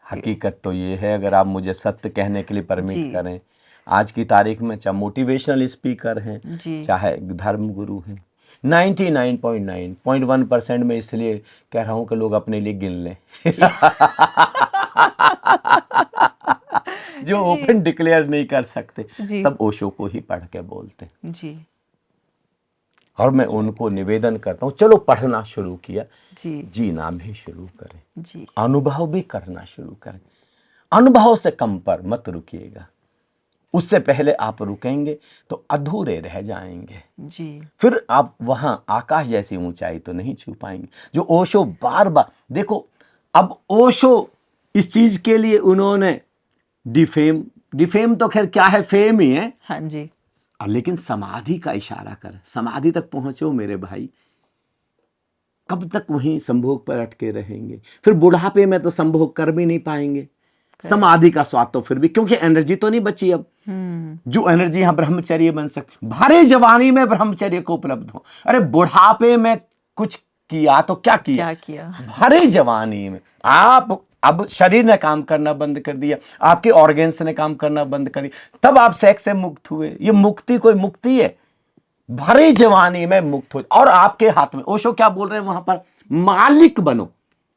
हकीकत तो ये है, अगर आप मुझे सत्य कहने के लिए परमिट करें, आज की तारीख में चाहे मोटिवेशनल स्पीकर हैं, चाहे धर्म गुरु हैं, 99.9.1% में इसलिए कह रहा हूं कि लोग अपने लिए गिन लें जो ओपन डिक्लेयर नहीं कर सकते, सब ओशो को ही पढ़ के बोलते जी। और मैं उनको निवेदन करता हूँ, चलो पढ़ना शुरू किया जी, जीना भी शुरू करें जी, अनुभव भी करना शुरू करें। अनुभव से कम पर मत रुकिएगा, उससे पहले आप रुकेंगे तो अधूरे रह जाएंगे जी। फिर आप वहां आकाश जैसी ऊंचाई तो नहीं छू पाएंगे। जो ओशो बार बार देखो, अब ओशो इस चीज के लिए उन्होंने डिफेम तो खैर क्या है, फेम ही है हाँ जी, लेकिन समाधि का इशारा कर, समाधि तक पहुंचो मेरे भाई, कब तक वहीं संभोग पर अटके रहेंगे? फिर बुढ़ापे में तो संभोग कर भी नहीं पाएंगे, समाधि का स्वाद तो फिर भी, क्योंकि एनर्जी तो नहीं बची अब जो एनर्जी यहां ब्रह्मचर्य बन सकती, भारी जवानी में ब्रह्मचर्य को उपलब्ध हो। अरे बुढ़ापे में कुछ किया तो क्या किया? भारी जवानी में आप अब शरीर ने काम करना बंद कर दिया, आपके ऑर्गन्स ने काम करना बंद कर दिया, तब आप सेक्स से मुक्त हुए। ये मुक्ति कोई मुक्ति है? भरी जवानी में मुक्त हो, और आपके हाथ में। ओशो क्या बोल रहे हैं वहां पर? मालिक बनो।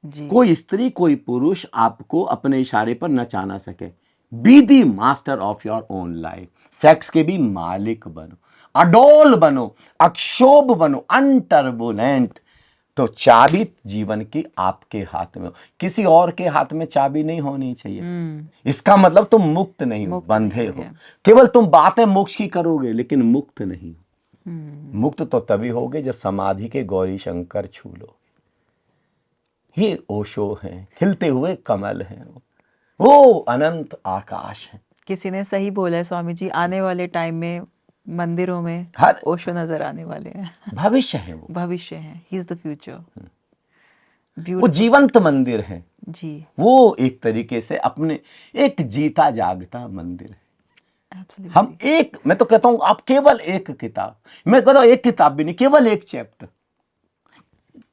जी। कोई स्त्री कोई पुरुष आपको अपने इशारे पर नचा ना सके। Be the master of your own life. Sex के भी मालिक बनो, अडोल बनो, अक्षोभ बनो, अनटर्बुलेंट। तो चाबी जीवन की आपके हाथ में हो, किसी और के हाथ में चाबी नहीं होनी चाहिए। इसका मतलब तुम मुक्त नहीं हो, मुक्त बंधे नहीं हो। है। केवल तुम बातें मोक्ष की करोगे लेकिन मुक्त नहीं हो। मुक्त तो तभी होगे जब समाधि के गौरी शंकर छू लो। ये ओशो हैं, खिलते हुए कमल हैं, वो अनंत आकाश है। किसी ने सही बोला है स्वामी जी, आने वाले टाइम में मंदिरों में हर ओशो नजर आने वाले हैं। भविष्य है वो। भविष्य है, ही इज द फ्यूचर। वो ब्यूटीफुल। जीवंत मंदिर है। जी। वो एक तरीके से अपने एक जीता जागता मंदिर है। एब्सोल्युटली। हम एक, मैं तो कहता हूं आप केवल एक किताब, मैं कहता हूं एक किताब भी नहीं, केवल एक चैप्टर,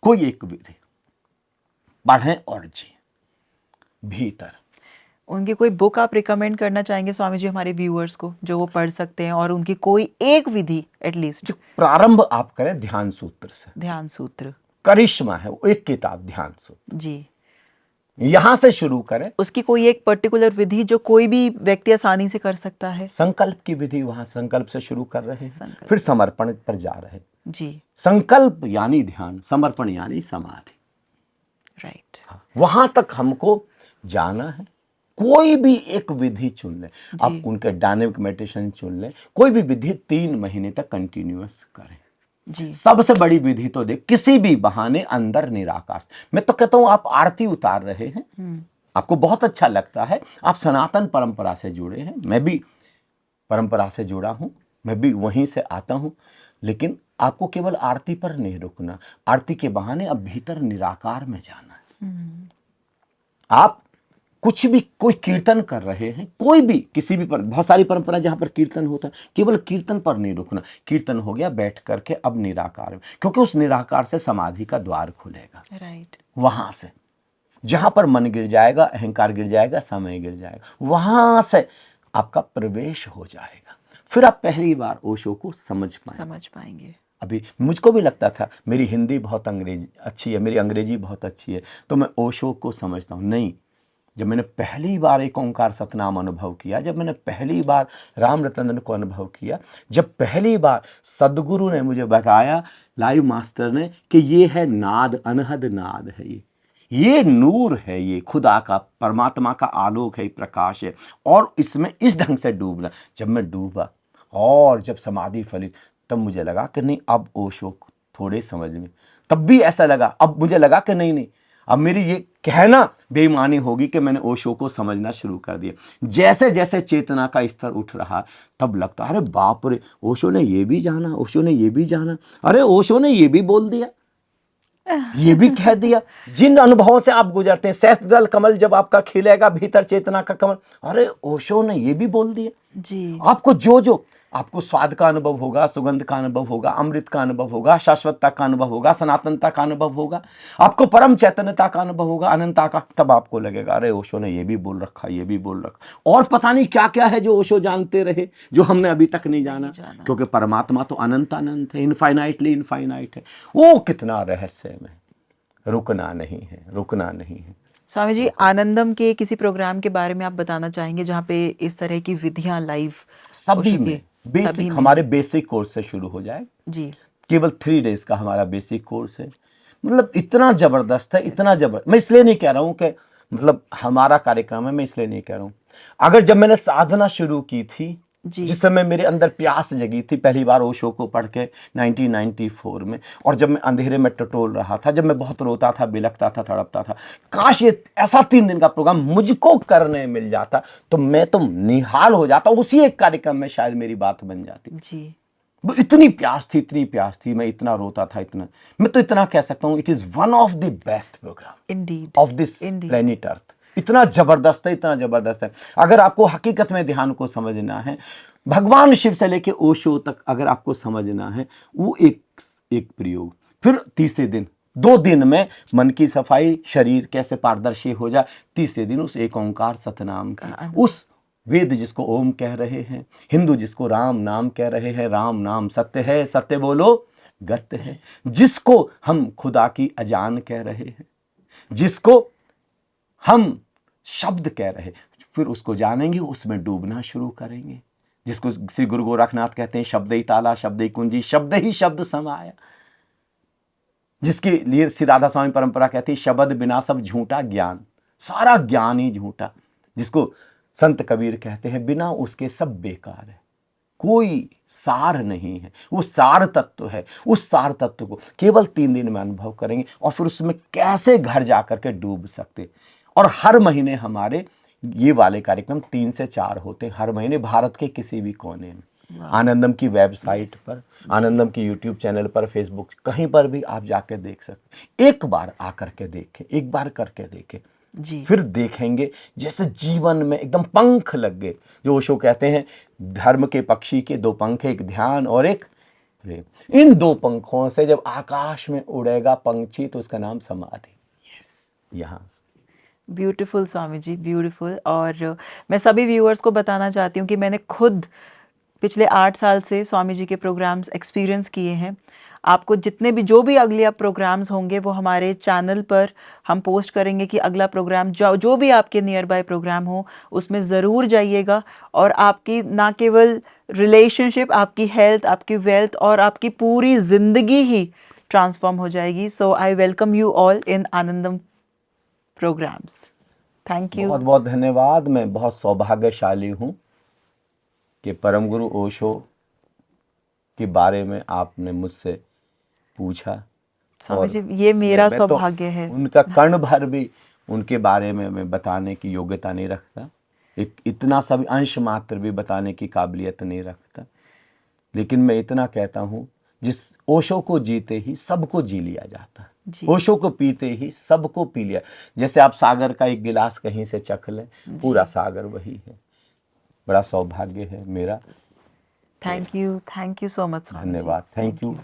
कोई एक विधि पढ़ें और जिए भीतर। उनकी कोई बुक आप रिकमेंड करना चाहेंगे स्वामी जी हमारे व्यूअर्स को, जो वो पढ़ सकते हैं, और उनकी कोई एक विधि एटलीस्ट? जो प्रारंभ आप करें ध्यान सूत्र से। ध्यान सूत्र। करिश्मा है वो एक किताब, ध्यान सूत्र। जी। यहां से शुरू करें। उसकी कोई एक पर्टिकुलर विधि जो कोई भी व्यक्ति आसानी से कर सकता है? संकल्प की विधि, वहां संकल्प से शुरू कर रहे हैं, संकल्प। फिर समर्पण पर जा रहे हैं। जी। संकल्प यानी ध्यान, समर्पण यानी समाधि। राइट। वहां तक हमको जाना है। कोई भी एक विधि चुन ले आप, उनके डायनेमिक मेडिटेशन चुन ले, कोई भी विधि 3 महीने तक कंटिन्यूअस करें। जी। सबसे बड़ी विधि तो देख, किसी भी बहाने अंदर निराकार। मैं तो कहता हूं आप आरती उतार रहे हैं, आपको बहुत अच्छा लगता है, आप सनातन परंपरा से जुड़े हैं, मैं भी परंपरा से जुड़ा हूं, मैं भी वहीं से आता हूं, लेकिन आपको केवल आरती पर नहीं रुकना, आरती के बहाने अब भीतर निराकार में जाना है। आप कुछ भी, कोई कीर्तन कर रहे हैं, कोई भी, किसी भी पर, बहुत सारी परंपरा जहां पर कीर्तन होता है, केवल कीर्तन पर नहीं रुकना। कीर्तन हो गया, बैठ करके अब निराकार में, क्योंकि उस निराकार से समाधि का द्वार खुलेगा। राइट। वहां से जहां पर मन गिर जाएगा, अहंकार गिर जाएगा, समय गिर जाएगा, वहां से आपका प्रवेश हो जाएगा। फिर आप पहली बार ओशो को समझ पाएंगे। अभी मुझको भी लगता था मेरी हिंदी बहुत अंग्रेजी अच्छी है, मेरी अंग्रेजी बहुत अच्छी है, तो मैं ओशो को समझता हूँ। नहीं, जब मैंने पहली बार एक ओंकार सतनाम अनुभव किया, जब मैंने पहली बार राम रतन को अनुभव किया, जब पहली बार सदगुरु ने मुझे बताया, लाइव मास्टर ने, कि ये है नाद, अनहद नाद है, ये नूर है, ये खुदा का, परमात्मा का आलोक है, प्रकाश है, और इसमें इस ढंग से डूबना। जब मैं डूबा और जब समाधि फली, तब मुझे लगा कि नहीं, अब ओशो थोड़े समझ में, तब भी ऐसा लगा, अब मुझे लगा कि नहीं, अब मेरी ये कहना बेईमानी होगी कि मैंने ओशो को समझना शुरू कर दिया। जैसे जैसे चेतना का स्तर उठ रहा, तब लगता, अरे बाप रे, ओशो ने ये भी जाना, ओशो ने ये भी जाना, अरे ओशो ने ये भी बोल दिया, ये भी कह दिया। जिन अनुभवों से आप गुजरते हैं, सहस्त्रदल कमल जब आपका खिलेगा, भीतर चेतना का कमल, अरे ओशो ने ये भी बोल दिया। जी। आपको जो आपको स्वाद का अनुभव होगा, सुगंध का अनुभव होगा, अमृत का अनुभव होगा, शाश्वतता का अनुभव होगा, सनातनता का अनुभव होगा, आपको परम चैतन्यता का अनुभव होगा, अनंता का, तब आपको लगेगा, अरे ओशो ने ये भी बोल रखा, ये भी बोल रखा, और पता नहीं क्या क्या है जो ओशो जानते रहे, जो हमने अभी तक नहीं जाना। क्योंकि परमात्मा तो अनंत अनंत है, इनफाइनाइटली इनफाइनाइट है, वो कितना रहस्य में, रुकना नहीं है, रुकना नहीं है। स्वामी जी, आनंदम के किसी प्रोग्राम के बारे में आप बताना चाहेंगे जहाँ पे इस तरह की विधियां लाइव सभी में बेसिक, हमारे बेसिक कोर्स से शुरू हो जाए जी। केवल 3 डेज का हमारा बेसिक कोर्स है, मतलब इतना जबरदस्त है, इतना जबरदस्त। मैं इसलिए नहीं कह रहा हूँ कि मतलब हमारा कार्यक्रम है, मैं इसलिए नहीं कह रहा हूँ। अगर जब मैंने साधना शुरू की थी, जिस समय मेरे अंदर प्यास जगी थी, पहली बार ओशो को पढ़ के 1994 में, और जब मैं अंधेरे में टटोल रहा था, जब मैं बहुत रोता था, बिलखता था, तड़पता था, काश ये ऐसा 3 दिन का प्रोग्राम मुझको करने मिल जाता, तो मैं तो निहाल हो जाता, उसी एक कार्यक्रम में शायद मेरी बात बन जाती जी। वो इतनी प्यास थी, मैं इतना रोता था, इतना, मैं तो इतना कह सकता हूँ, it is one of the best program of this planet Earth. इतना जबरदस्त है, इतना जबरदस्त है। अगर आपको हकीकत में ध्यान को समझना है, भगवान शिव से लेके ओशो तक अगर आपको समझना है, वो एक प्रयोग। फिर तीसरे दिन, 2 दिन में मन की सफाई, शरीर कैसे पारदर्शी हो जाए, तीसरे दिन उस एक ओंकार सतनाम की, उस वेद जिसको ओम कह रहे हैं, हिंदू जिसको राम नाम कह रहे हैं, राम नाम सत्य है, सत्य बोलो गत्य है, जिसको हम खुदा की अजान कह रहे हैं, जिसको हम शब्द कह रहे हैं, फिर उसको जानेंगे, उसमें डूबना शुरू करेंगे, जिसको श्री गुरु गोरखनाथ कहते हैं शब्द ही ताला, शब्द ही कुंजी, शब्द ही शब्द समाया, जिसके लिए श्री राधा स्वामी परंपरा कहती है शब्द बिना सब झूठा ज्ञान, सारा ज्ञान ही झूठा, जिसको संत कबीर कहते हैं बिना उसके सब बेकार है, कोई सार नहीं है, वो सार तत्व है। उस सार तत्व को केवल 3 दिन में अनुभव करेंगे और फिर उसमें कैसे घर जाकर के डूब सकते। और हर महीने हमारे ये वाले कार्यक्रम 3 से 4 होते हैं, हर महीने भारत के किसी भी कोने में। आनंदम की वेबसाइट पर, आनंदम की यूट्यूब चैनल पर, फेसबुक, कहीं पर भी आप जाके देख सकते। एक बार आकर के देखें, एक बार करके देखें जी। फिर देखेंगे जैसे जीवन में एकदम पंख लग गए। जो ओशो कहते हैं धर्म के पक्षी के 2 पंख, एक ध्यान और एक प्रेम। इन 2 पंखों से जब आकाश में उड़ेगा पंछी तो उसका नाम समाधि। यहाँ से ब्यूटीफुल स्वामी जी, ब्यूटीफुल। और मैं सभी व्यूअर्स को बताना चाहती हूँ कि मैंने खुद पिछले 8 साल से स्वामी जी के प्रोग्राम्स एक्सपीरियंस किए हैं। आपको जितने भी जो भी अगले अब प्रोग्राम्स होंगे वो हमारे चैनल पर हम पोस्ट करेंगे कि अगला प्रोग्राम जो भी आपके नियर बाय प्रोग्राम हो उसमें ज़रूर जाइएगा। और आपकी ना केवल रिलेशनशिप, आपकी हेल्थ, आपकी वेल्थ और आपकी पूरी ज़िंदगी ही ट्रांसफॉर्म हो जाएगी। So I welcome you all in Anandam programmes. Thank you. बहुत बहुत धन्यवाद। मैं बहुत सौभाग्यशाली हूँ कि परम गुरु ओशो के बारे में आपने मुझसे पूछा। स्वामी जी, ये मेरा मैं तो सौभाग्य है। उनका कण भर भी उनके बारे में मैं बताने की योग्यता नहीं रखता, एक इतना सा भी अंश मात्र भी बताने की काबिलियत नहीं रखता। लेकिन मैं इतना कहता हूँ, जिस ओशो को जीते ही सबको जी लिया जाता, ओशो को पीते ही सबको पी लिया। जैसे आप सागर का एक गिलास कहीं से चख लें, पूरा सागर वही है। बड़ा सौभाग्य है मेरा। Thank you so much Swami ji. धन्यवाद। Thank you.